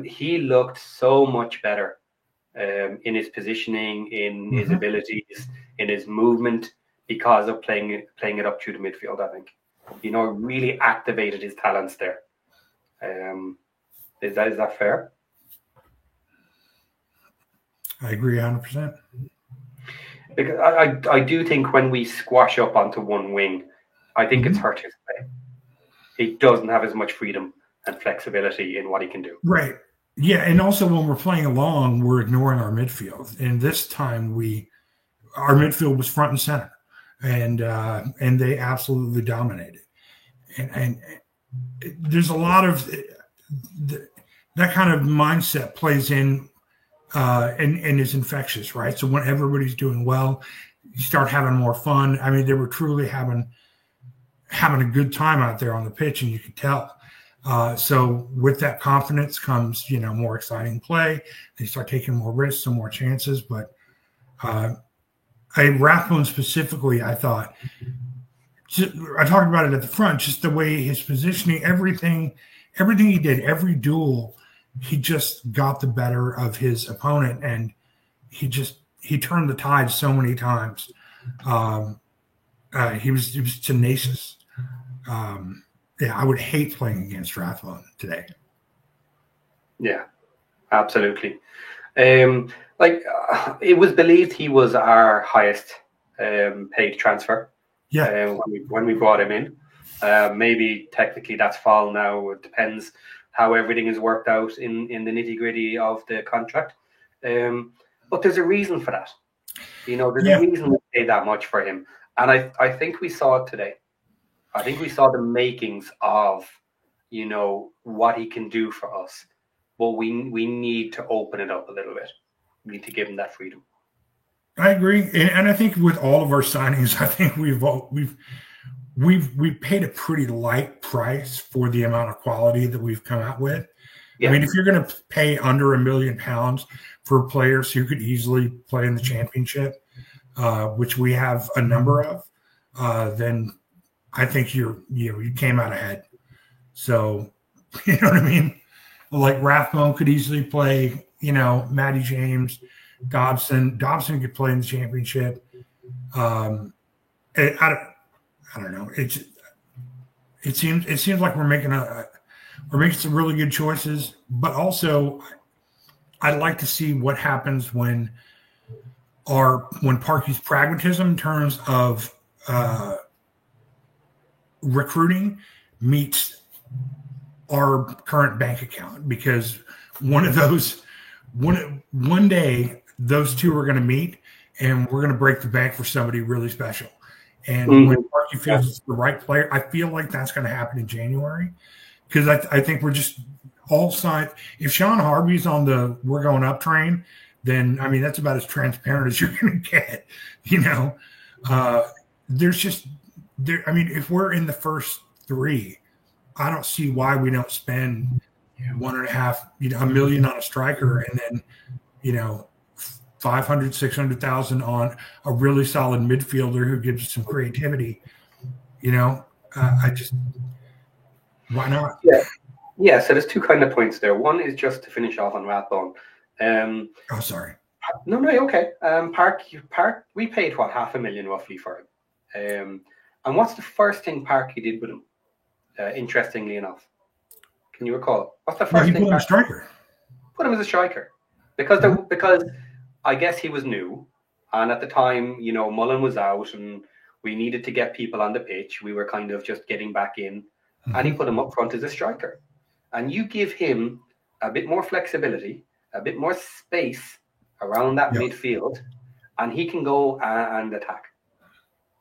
He looked so much better in his positioning, in his abilities, in his movement, because of playing it up through the midfield, I think. Really activated his talents there. Is that fair? I agree 100%. Because I do think when we squash up onto one wing, I think it's hurt his play. He doesn't have as much freedom and flexibility in what he can do. Right. Yeah, and also when we're playing along, we're ignoring our midfield. And this time our midfield was front and center, and they absolutely dominated. And there's a lot of that kind of mindset plays in and is infectious, right? So when everybody's doing well, you start having more fun. I mean, they were truly having a good time out there on the pitch, and you could tell. So with that confidence comes, more exciting play. They start taking more risks and more chances. But Rathbone specifically, I thought, I talked about it at the front, just the way his positioning, everything he did, every duel, he just got the better of his opponent, and he turned the tide so many times. He was tenacious. I would hate playing against Rathbone today. Yeah, absolutely. It was believed he was our highest paid transfer. Yeah. When we brought him in, maybe technically that's fallen now. It depends how everything is worked out in the nitty gritty of the contract. But there's a reason for that. There's a reason we pay that much for him. And I think we saw it today. I think we saw the makings of, what he can do for us. But we need to open it up a little bit. We need to give him that freedom. I agree, and I think with all of our signings, I think we've paid a pretty light price for the amount of quality that we've come out with. Yeah. I mean, if you're going to pay under £1 million for players who could easily play in the championship, which we have a number of, then I think you came out ahead. So, you know what I mean? Like Rathbone could easily play, Matty James, Dobson. Dobson could play in the championship. I don't know. It seems like we're making some really good choices, but also I'd like to see what happens when Parky's pragmatism in terms of recruiting meets our current bank account, because one day those two are going to meet and we're going to break the bank for somebody really special. And when Parky feels it's the right player, I feel like that's going to happen in January, because I think we're just all signed. If Sean Harvey's on the we're going up train, then I mean that's about as transparent as you're going to get. There's just there. I mean, if we're in the first three, I don't see why we don't spend $1.5 million on a striker, and then 500,000-600,000 on a really solid midfielder who gives us some creativity. I just why not? Yeah. So there's two kind of points there. One is just to finish off on Rathbone. Sorry. No, okay. Park. We paid $500,000 roughly for him. And what's the first thing Parky did with him? Interestingly enough, can you recall? What's the first thing? Put him as a striker. Put him as a striker, because I guess he was new, and at the time, Mullen was out, and we needed to get people on the pitch. We were kind of just getting back in, and he put him up front as a striker. And you give him a bit more flexibility, a bit more space around that midfield, and he can go and attack,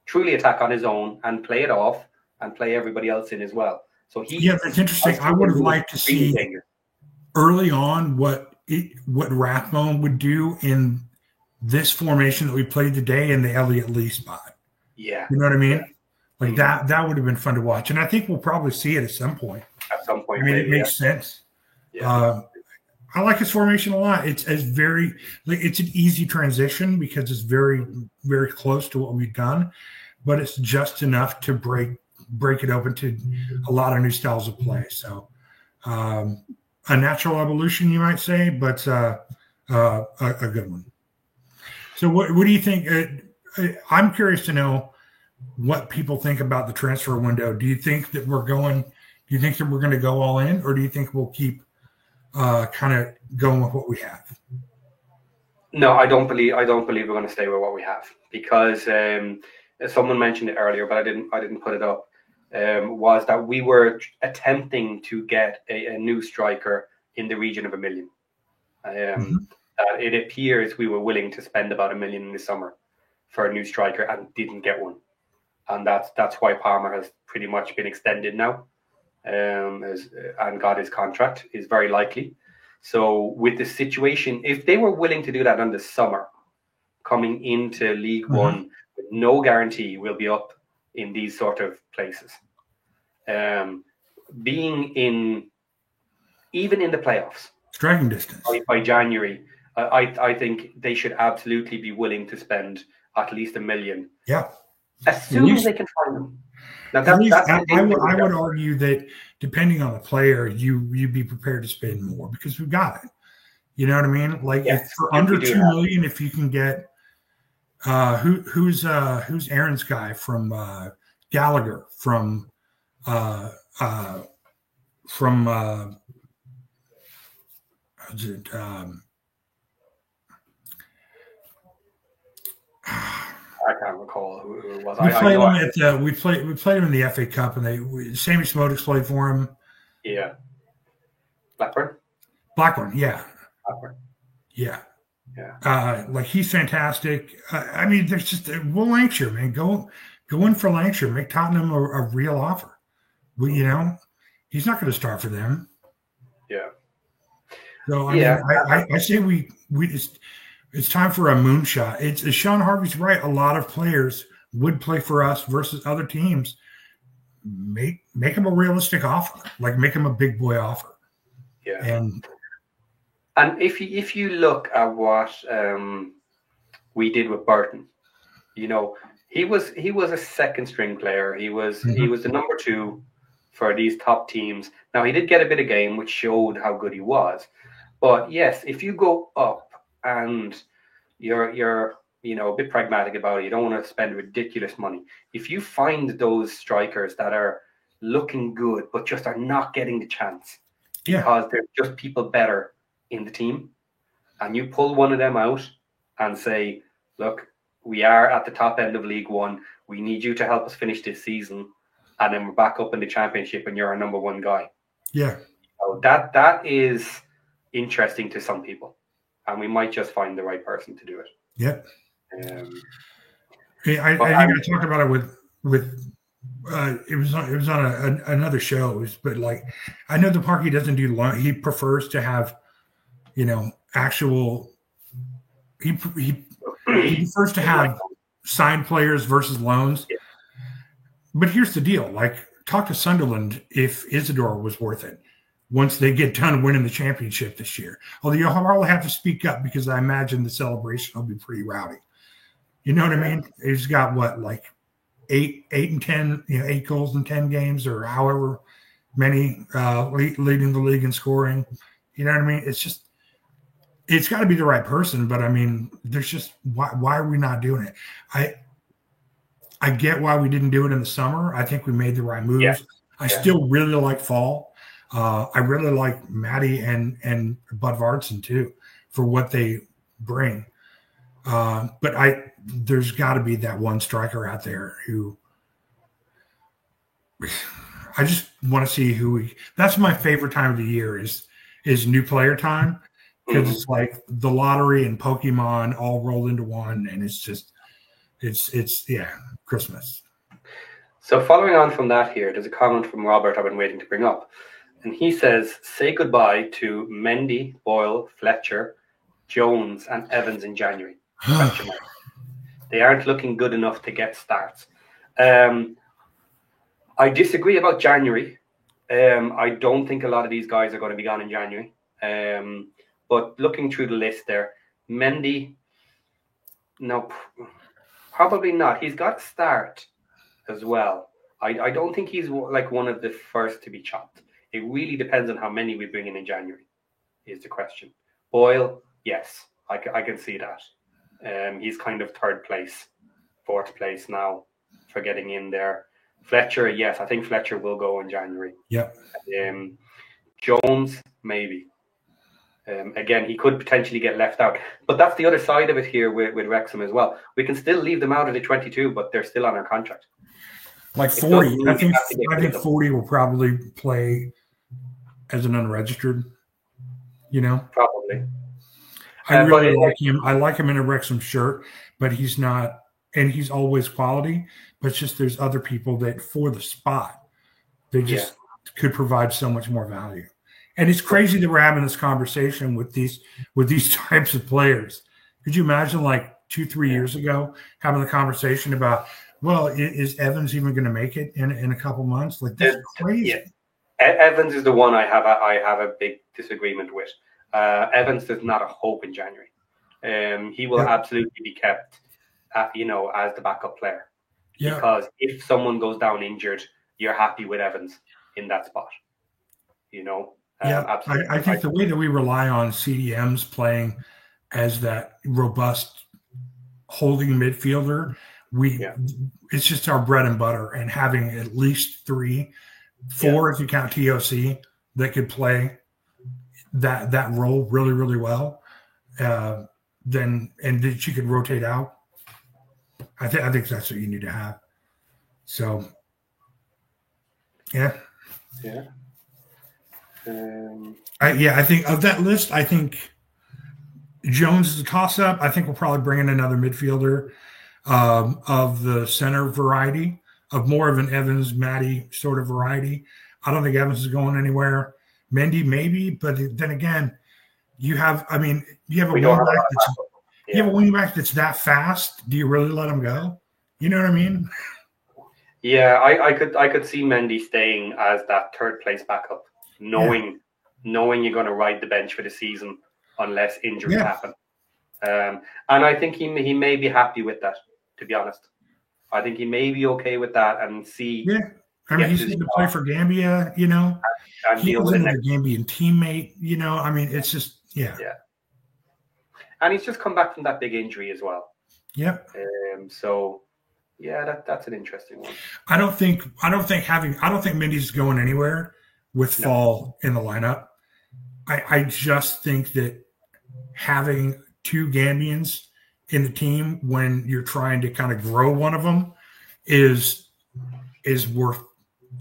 truly attack on his own, and play it off, and play everybody else in as well. So that's interesting. I would have liked to see early on what Rathbone would do in this formation that we played today in the Elliott Lee spot. Yeah. You know what I mean? Like that would have been fun to watch. And I think we'll probably see it at some point. I mean, maybe, it makes sense. Yeah. I like his formation a lot. It's it's an easy transition because it's very, very close to what we've done, but it's just enough to break it open to a lot of new styles of play. So a natural evolution, you might say, but a good one. So what do you think? I'm curious to know what people think about the transfer window. Do you think that we're going to go all in, or do you think we'll keep kind of going with what we have? No, I don't believe we're going to stay with what we have, because someone mentioned it earlier, but I didn't put it up. Was that we were attempting to get a new striker in the region of $1 million. It appears we were willing to spend about $1 million in the summer for a new striker and didn't get one, and that's why Palmer has pretty much been extended now, and got his contract is very likely. So with the situation, if they were willing to do that in the summer, coming into League One with no guarantee we'll be up in these sort of places, being even in the playoffs, striking distance by January, I think they should absolutely be willing to spend at least $1 million. Yeah, as soon as they can find them. Now, I would argue that depending on the player, you'd be prepared to spend more because we've got it. You know what I mean? Like if for under $2 million, if you can get who's Aaron's guy from Gallagher from I can't recall who it was. We played him in the FA Cup, and Sammy Smodix played for him. Yeah, Blackburn. Yeah. Blackburn. Yeah. Like he's fantastic. I mean, there's just Will Lancashire, man. Go in for Lancashire. Make Tottenham a real offer. Well, you know, he's not going to start for them. Yeah. So I mean, I say we it's time for a moonshot. It's Sean Harvey's right. A lot of players would play for us versus other teams. Make him a realistic offer. Like make him a big boy offer. Yeah. And if you look at what we did with Burton, you know, he was a second string player. He was the number 2 for these top teams. Now he did get a bit of game, which showed how good he was. But yes, if you go up and you're you know, a bit pragmatic about it, you don't want to spend ridiculous money. If you find those strikers that are looking good but just are not getting the chance because they're just people better in the team, and you pull one of them out and say, look, we are at the top end of League One. We need you to help us finish this season, and then we're back up in the Championship and you're our number 1 guy. Yeah. So that is interesting to some people, and we might just find the right person to do it. Yep. I think I talked about it with it was on another show, but like I know the Parky doesn't do loan. He prefers to have, you know, actual. He prefers to have signed players versus loans. Yeah. But here's the deal: like, talk to Sunderland if Isidore was worth it. Once they get done winning the championship this year, although you'll probably have to speak up because I imagine the celebration will be pretty rowdy. You know what I mean? He's got what, like 8 and 10, you know, 8 goals in 10 games or however many, leading the league in scoring. You know what I mean? It's just, it's got to be the right person. But I mean, there's just why are we not doing it? I get why we didn't do it in the summer. I think we made the right moves. Yeah. I still really like Fall. I really like Maddie and Bud Vartson too for what they bring. But there's got to be that one striker out there who I just want to see that's my favorite time of the year is new player time, because it's like the lottery and Pokemon all rolled into one, and it's just it's Christmas. So following on from that, here there's a comment from Robert I've been waiting to bring up, and he says, say goodbye to Mendy, Boyle, Fletcher, Jones and Evans in January. They aren't looking good enough to get starts. I disagree about January. I don't think a lot of these guys are going to be gone in January. But looking through the list there, Mendy, no, probably not. He's got to start as well. I don't think he's like one of the first to be chopped. It really depends on how many we bring in January, is the question. Boyle, yes, I can see that. He's kind of 3rd place, 4th place now for getting in there. Fletcher, yes, I think Fletcher will go in January. Yep. Jones, maybe. Again, he could potentially get left out. But that's the other side of it here with Wrexham as well. We can still leave them out of the 22, but they're still on our contract. Like 40. I think 40 will probably play as an unregistered, you know? Probably. I really like him. I like him in a Wrexham shirt, but he's not, and he's always quality. But it's just there's other people that for the spot, they just could provide so much more value. And it's crazy that we're having this conversation with these types of players. Could you imagine like 2-3 years ago having the conversation about, well, is Evans even going to make it in a couple months? Like that's crazy. Yeah. Evans is the one I have a big disagreement with. Evans does not a hope in January. He will absolutely be kept, as the backup player. Yeah. Because if someone goes down injured, you're happy with Evans in that spot. Absolutely. I think the way that we rely on CDMs playing as that robust holding midfielder, it's just our bread and butter, and having at least 3, 4 if you count TOC that could play that role really, really well, and that you could rotate out. I think that's what you need to have. So, yeah. Yeah. I think of that list, I think Jones is a toss-up. I think we'll probably bring in another midfielder of the center variety, of more of an Evans, Matty sort of variety. I don't think Evans is going anywhere. Mendy maybe, but then again, you have a wing back that's that fast. Do you really let him go? You know what I mean? Yeah, I could see Mendy staying as that third place backup, knowing you're going to ride the bench for the season unless injuries happen. And I think he may be happy with that, to be honest. I think he may be okay with that and see. Yeah. I mean, he's going to play for Gambia, you know. And he was another Gambian teammate, you know. I mean, it's just, yeah. And he's just come back from that big injury as well. Yep. So, yeah, that's an interesting one. I don't think Mendy's going anywhere with Fall in the lineup. I just think that having two Gambians in the team when you're trying to kind of grow one of them is worth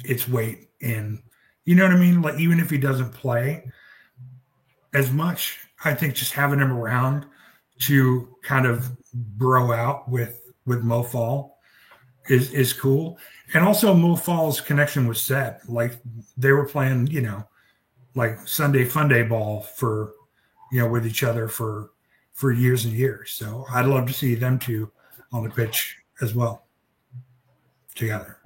its weight in, you know what I mean? Like, even if he doesn't play as much, I think just having him around to kind of bro out with Mo Fall is cool. And also Mo Fall's connection with Seth, like they were playing, you know, like Sunday fun day ball for, you know, with each other for years and years. So I'd love to see them two on the pitch as well together.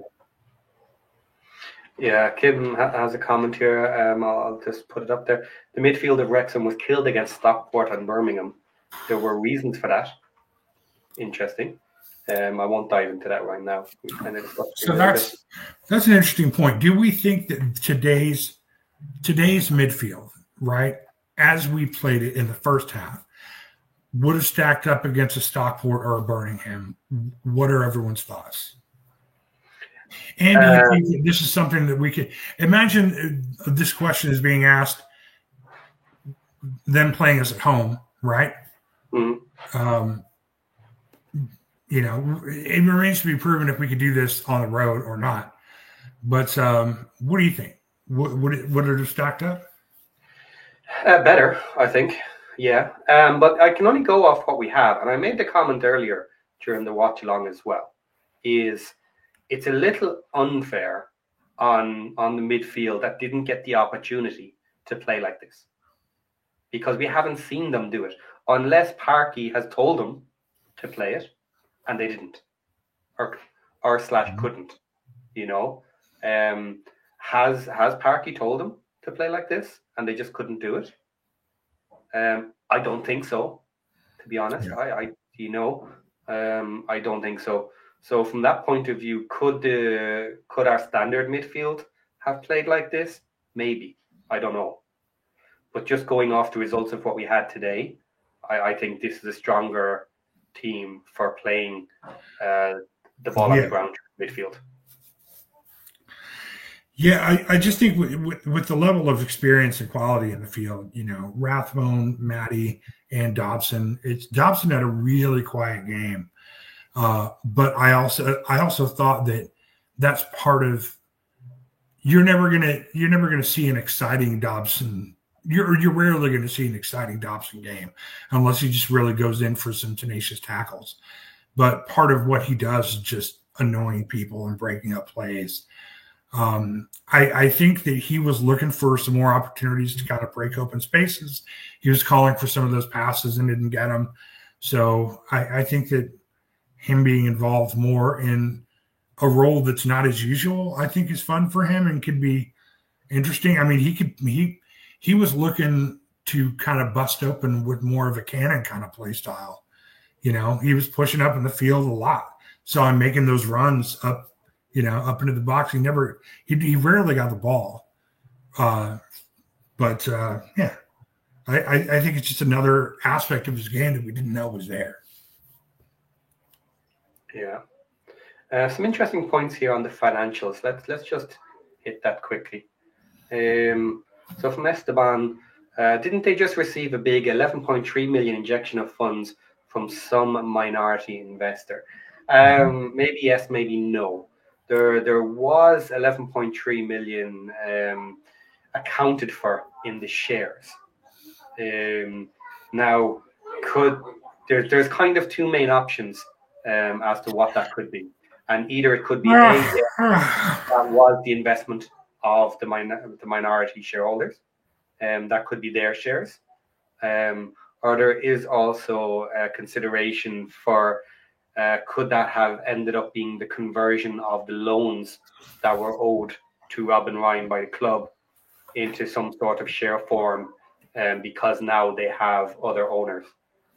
Yeah, Kim has a comment here. I'll just put it up there. The midfield of Wrexham was killed against Stockport and Birmingham. There were reasons for that. Interesting. I won't dive into that right now. So that's an interesting point. Do we think that today's midfield, right, as we played it in the first half, would have stacked up against a Stockport or a Birmingham? What are everyone's thoughts? And do you think that this is something that we could imagine? This question is being asked, them playing us at home, right? Mm-hmm. You know, it remains to be proven if we could do this on the road or not. But what do you think? Would it have stacked up? Better, I think. Yeah. But I can only go off what we have. And I made the comment earlier during the watch along as well, is it's a little unfair on the midfield that didn't get the opportunity to play like this, because we haven't seen them do it unless Parky has told them to play it, and they didn't, or couldn't. You know, has Parky told them to play like this, and they just couldn't do it? I don't think so, to be honest. Yeah. I don't think so. So from that point of view, could our standard midfield have played like this? Maybe. I don't know. But just going off the results of what we had today, I think this is a stronger team for playing the ball on the ground midfield. Yeah, I just think with the level of experience and quality in the field, you know, Rathbone, Matty, and Dobson. Dobson had a really quiet game. But I also thought that that's part of you're never gonna see an exciting Dobson. You're rarely going to see an exciting Dobson game unless he just really goes in for some tenacious tackles. But part of what he does is just annoying people and breaking up plays. I think that he was looking for some more opportunities to kind of break open spaces. He was calling for some of those passes and didn't get them. So I think that him being involved more in a role that's not as usual, I think is fun for him and could be interesting. I mean, he was looking to kind of bust open with more of a cannon kind of play style. You know, he was pushing up in the field a lot. So I'm making those runs up, you know, up into the box. He rarely got the ball. Yeah, I think it's just another aspect of his game that we didn't know was there. Yeah. Some interesting points here on the financials. Let's just hit that quickly. So from Esteban, didn't they just receive a big 11.3 million injection of funds from some minority investor? Maybe yes, maybe no. There was 11.3 million accounted for in the shares. Now, there's kind of two main options as to what that could be. And either it could be that was the investment of the minority shareholders, that could be their shares, or there is also a consideration for could that have ended up being the conversion of the loans that were owed to Robin Ryan by the club into some sort of share form, because now they have other owners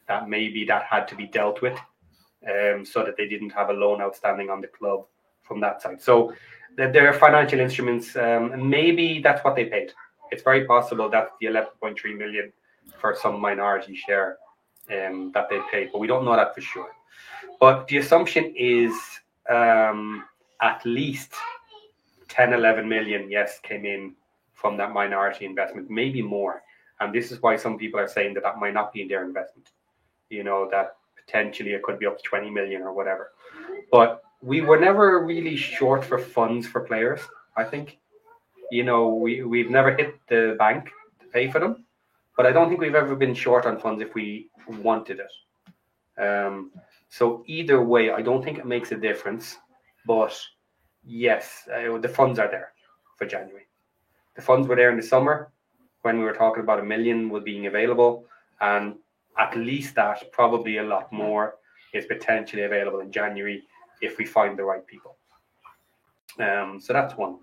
that maybe that had to be dealt with, so that they didn't have a loan outstanding on the club from that side. So there are financial instruments, and maybe that's what they paid. It's very possible that the 11.3 million for some minority share that they paid, but we don't know that for sure. But the assumption is at least 10, 11 million, yes, came in from that minority investment, maybe more. And this is why some people are saying that that might not be their investment. That potentially it could be up to 20 million or whatever. But we were never really short for funds for players, I think. We've never hit the bank to pay for them, but I don't think we've ever been short on funds if we wanted it. So either way, I don't think it makes a difference. But yes, the funds are there for January. The funds were there in the summer when we were talking about 1 million was being available, and at least that, probably a lot more, is potentially available in January if we find the right people. So that's one.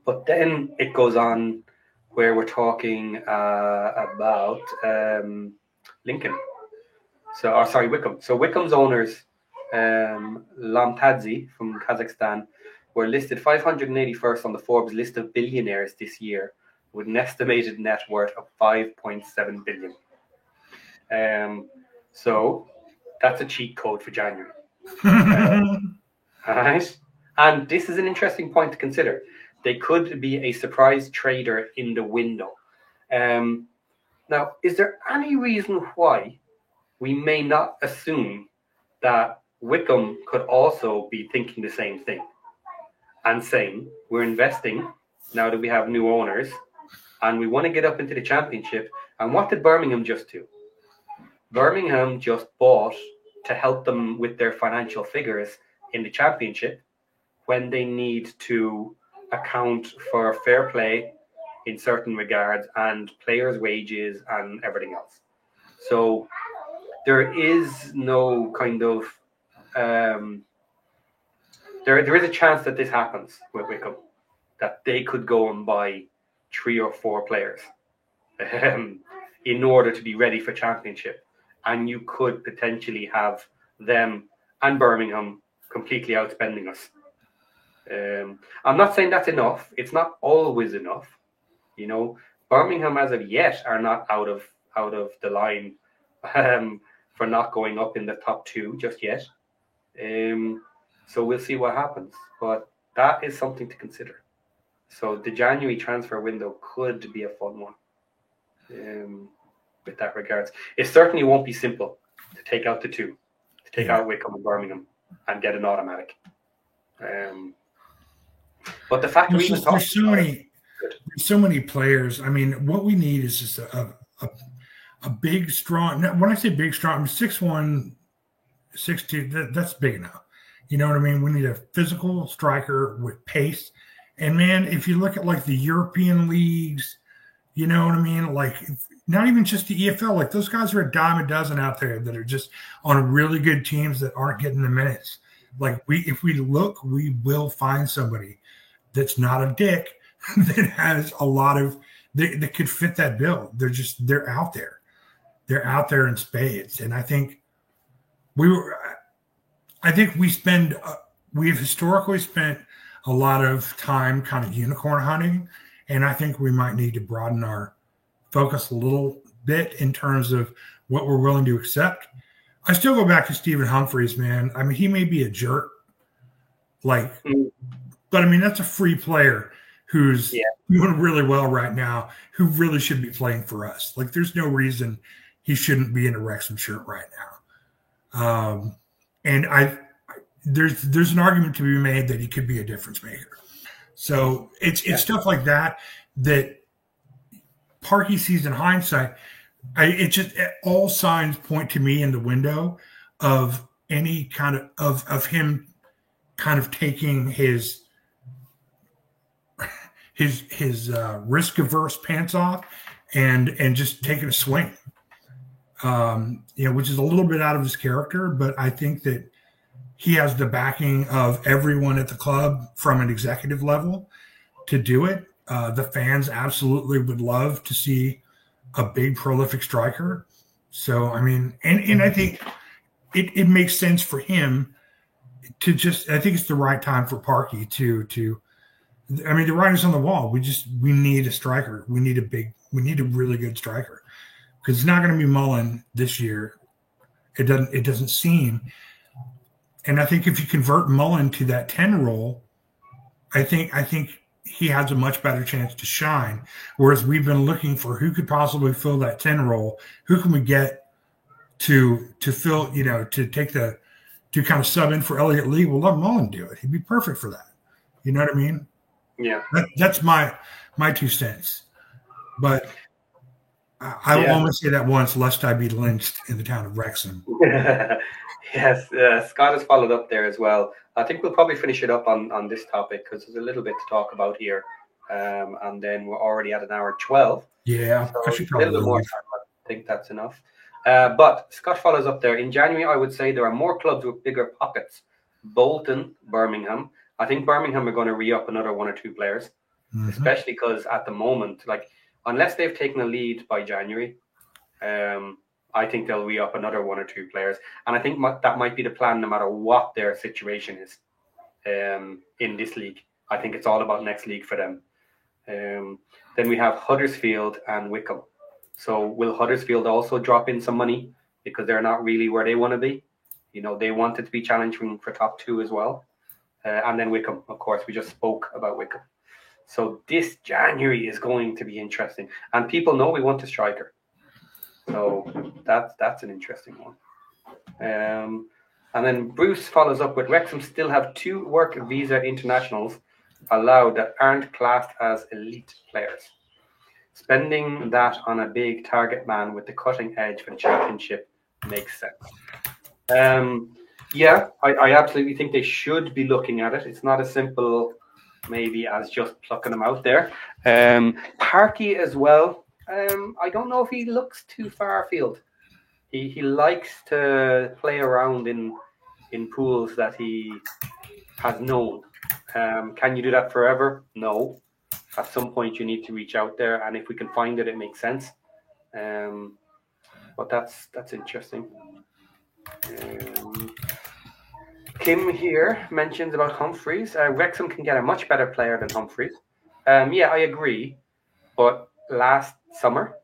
But then it goes on where we're talking about Lincoln. Wickham. So Wickham's owners, Lamtadze from Kazakhstan, were listed 581st on the Forbes list of billionaires this year, with an estimated net worth of 5.7 billion. So that's a cheat code for January. All right. And this is an interesting point to consider. They could be a surprise trader in the window. Now, is there any reason why we may not assume that Wickham could also be thinking the same thing and saying, we're investing now that we have new owners and we want to get up into the championship? And what did Birmingham just do? Birmingham just bought to help them with their financial figures in the championship when they need to account for fair play in certain regards and players' wages and everything else. So there is no kind of there is a chance that this happens with Wickham, that they could go and buy 3 or 4 players in order to be ready for championship, and you could potentially have them and Birmingham completely outspending us. I'm not saying that's enough. It's not always enough. Birmingham as of yet are not out of the line for not going up in the top 2 just yet. So we'll see what happens. But that is something to consider. So the January transfer window could be a fun one with that regards. It certainly won't be simple to take out the 2, to take out Wickham and Birmingham and get an automatic. But the fact there's so many players. I mean, what we need is just a big, strong. When I say big, strong, I'm 6'1", 6'2". That's big enough. You know what I mean? We need a physical striker with pace. And man, if you look at like the European leagues, you know what I mean? Like not even just the EFL, like those guys are a dime a dozen out there that are just on really good teams that aren't getting the minutes. Like if we look, we will find somebody that's not a dick that has a lot of that could fit that bill. They're out there. They're out there in spades. And I think we've historically spent a lot of time kind of unicorn hunting. And I think we might need to broaden our focus a little bit in terms of what we're willing to accept. I still go back to Stephen Humphries, man. I mean, he may be a jerk, but I mean, that's a free player who's doing really well right now, who really should be playing for us. Like, there's no reason he shouldn't be in a Wrexham shirt right now. And there's an argument to be made that he could be a difference maker. So it's stuff like that Parky sees in hindsight. All signs point to me in the window of any kind of him kind of taking his risk averse pants off and just taking a swing. Which is a little bit out of his character, but I think that he has the backing of everyone at the club from an executive level to do it. The fans absolutely would love to see a big, prolific striker. So, I mean, and I think it makes sense for him to I think it's the right time for Parky to I mean, the writing's on the wall. We need a striker. We need a really good striker, because it's not going to be Mullen this year. It doesn't seem. And I think if you convert Mullen to that 10 role, I think he has a much better chance to shine. Whereas we've been looking for who could possibly fill that 10 role. Who can we get to fill, to kind of sub in for Elliot Lee? We'll let Mullen do it. He'd be perfect for that. You know what I mean? Yeah. That's my 2 cents. But I will only say that once, lest I be lynched in the town of Wrexham. Yes, Scott has followed up there as well. I think we'll probably finish it up on this topic, because there's a little bit to talk about here. And then we're already at an hour 12. Yeah, so I should probably a little bit more time. I think that's enough. But Scott follows up there. In January, I would say there are more clubs with bigger pockets. Bolton, Birmingham. I think Birmingham are going to re-up another 1 or 2 players, especially because at the moment, unless they've taken a lead by January, I think they'll re-up another 1 or 2 players. And I think that might be the plan no matter what their situation is in this league. I think it's all about next league for them. Then we have Huddersfield and Wycombe. So will Huddersfield also drop in some money because they're not really where they want to be? They wanted to be challenging for top 2 as well. And then Wycombe, of course, we just spoke about Wycombe. So this January is going to be interesting. And people know we want a striker. So that's an interesting one. And then Bruce follows up with Wrexham still have 2 work visa internationals allowed that aren't classed as elite players. Spending that on a big target man with the cutting edge for the championship makes sense. I absolutely think they should be looking at it. It's not as simple maybe as just plucking them out there. Parky as well. I don't know if he looks too far afield. He likes to play around in pools that he has known. Can you do that forever? No. At some point, you need to reach out there, and if we can find it, it makes sense. But that's interesting. Kim here mentions about Humphreys. Wrexham can get a much better player than Humphreys. I agree. But last summer,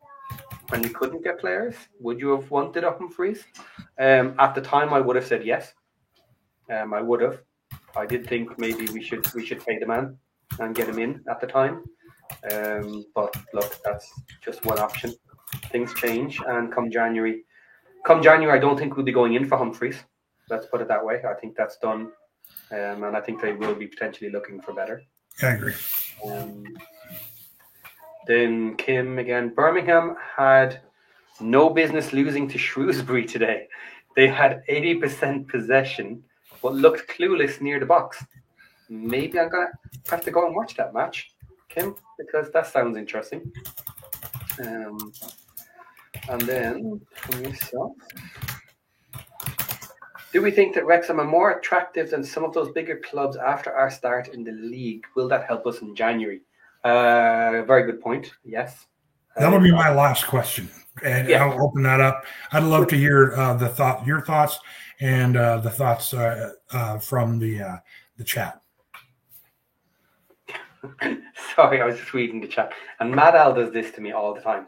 when we couldn't get players, would you have wanted a Humphreys? At the time, I would have said yes. I would have. I did think maybe we should pay the man and get him in at the time. But look, that's just one option. Things change, and come January, I don't think we'll be going in for Humphreys. Let's put it that way. I think that's done, and I think they will be potentially looking for better. I agree. Then Kim again. Birmingham had no business losing to Shrewsbury today. They had 80% possession, but looked clueless near the box. Maybe I'm going to have to go and watch that match, Kim, because that sounds interesting. And then, from yourself, do we think that Wrexham are more attractive than some of those bigger clubs after our start in the league? Will that help us in January? Very good point. Yes. That'll be my last question. And I'll open that up. I'd love to hear your thoughts and the thoughts from the chat. Sorry, I was just reading the chat. And Mad Al does this to me all the time.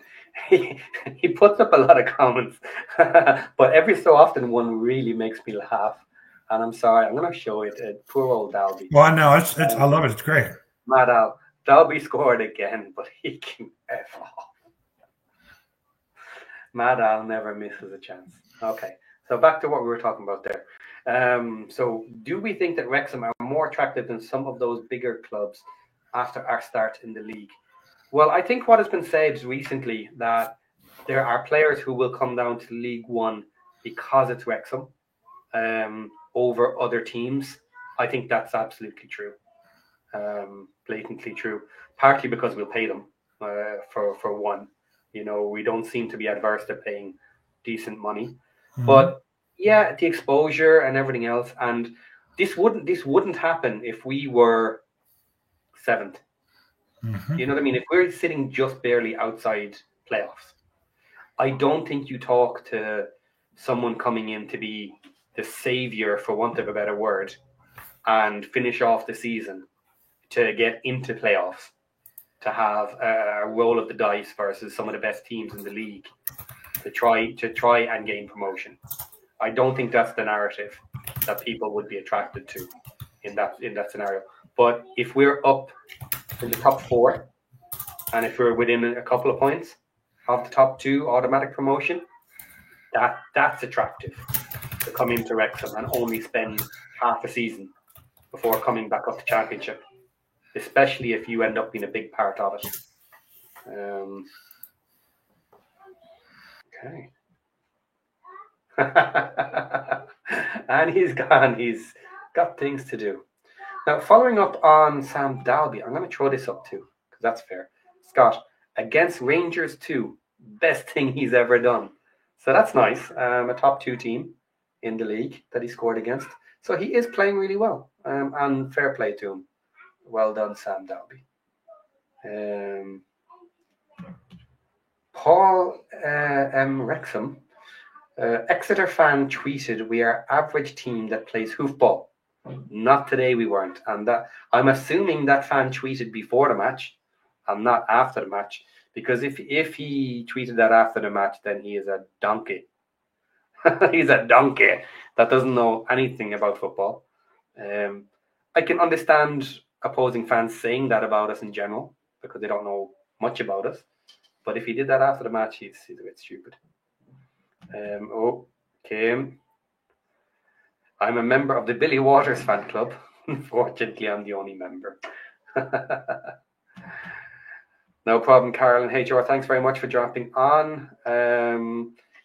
He puts up a lot of comments, but every so often one really makes me laugh. And I'm sorry, I'm going to show it. Poor old Dalby. Well, no, it's I love it. It's great. Mad Al. Dalby scored again, but he can F off. Mad Al never misses a chance. Okay, so back to what we were talking about there. So do we think that Wrexham are more attractive than some of those bigger clubs after our start in the league? Well, I think what has been said recently that there are players who will come down to League One because it's Wrexham over other teams. I think that's absolutely true. Blatantly true. Partly because we'll pay them for one. You know, we don't seem to be adverse to paying decent money. Mm-hmm. But yeah, the exposure and everything else, and this wouldn't happen if we were 7th. Mm-hmm. You know what I mean? If we're sitting just barely outside playoffs, I don't think you talk to someone coming in to be the savior, for want of a better word, and finish off the season to get into playoffs, to have a roll of the dice versus some of the best teams in the league, to try and gain promotion. I don't think that's the narrative that people would be attracted to in that scenario. But if we're up in the top 4, and if we're within a couple of points of the top 2 automatic promotion, that's attractive to come into Wrexham and only spend half a season before coming back up to Championship, especially if you end up being a big part of it. Okay. And he's gone. He's got things to do. Now, following up on Sam Dalby, I'm going to throw this up too, because that's fair. Scott, against Rangers 2, best thing he's ever done. So that's nice. A top 2 team in the league that he scored against. So he is playing really well, and fair play to him. Well done, Sam Dalby. Paul M. Wrexham. Exeter fan tweeted, "We are average team that plays hoofball." Not today, we weren't. And that, I'm assuming that fan tweeted before the match and not after the match. Because if he tweeted that after the match, then he is a donkey. He's a donkey that doesn't know anything about football. I can understand opposing fans saying that about us in general because they don't know much about us. But if he did that after the match, he's a bit stupid. Okay. I'm a member of the Billy Waters fan club. Unfortunately, I'm the only member. No problem, Carol and HR. Thanks very much for dropping on.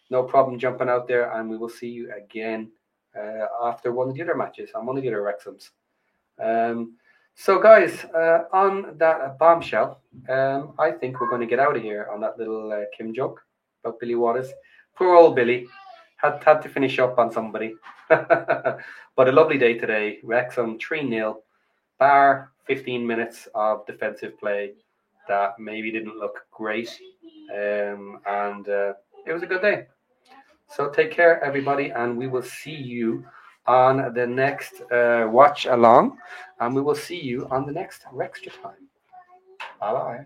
No problem jumping out there, and we will see you again after one of the other matches on one of the other Wrexhams. So, guys, on that bombshell, I think we're going to get out of here on that little Kim joke about Billy Waters. Poor old Billy. Had to finish up on somebody. But a lovely day today. Wrexham 3-0, bar 15 minutes of defensive play that maybe didn't look great. And it was a good day. So take care, everybody, and we will see you on the next watch along. And we will see you on the next Rextra time. Bye-bye.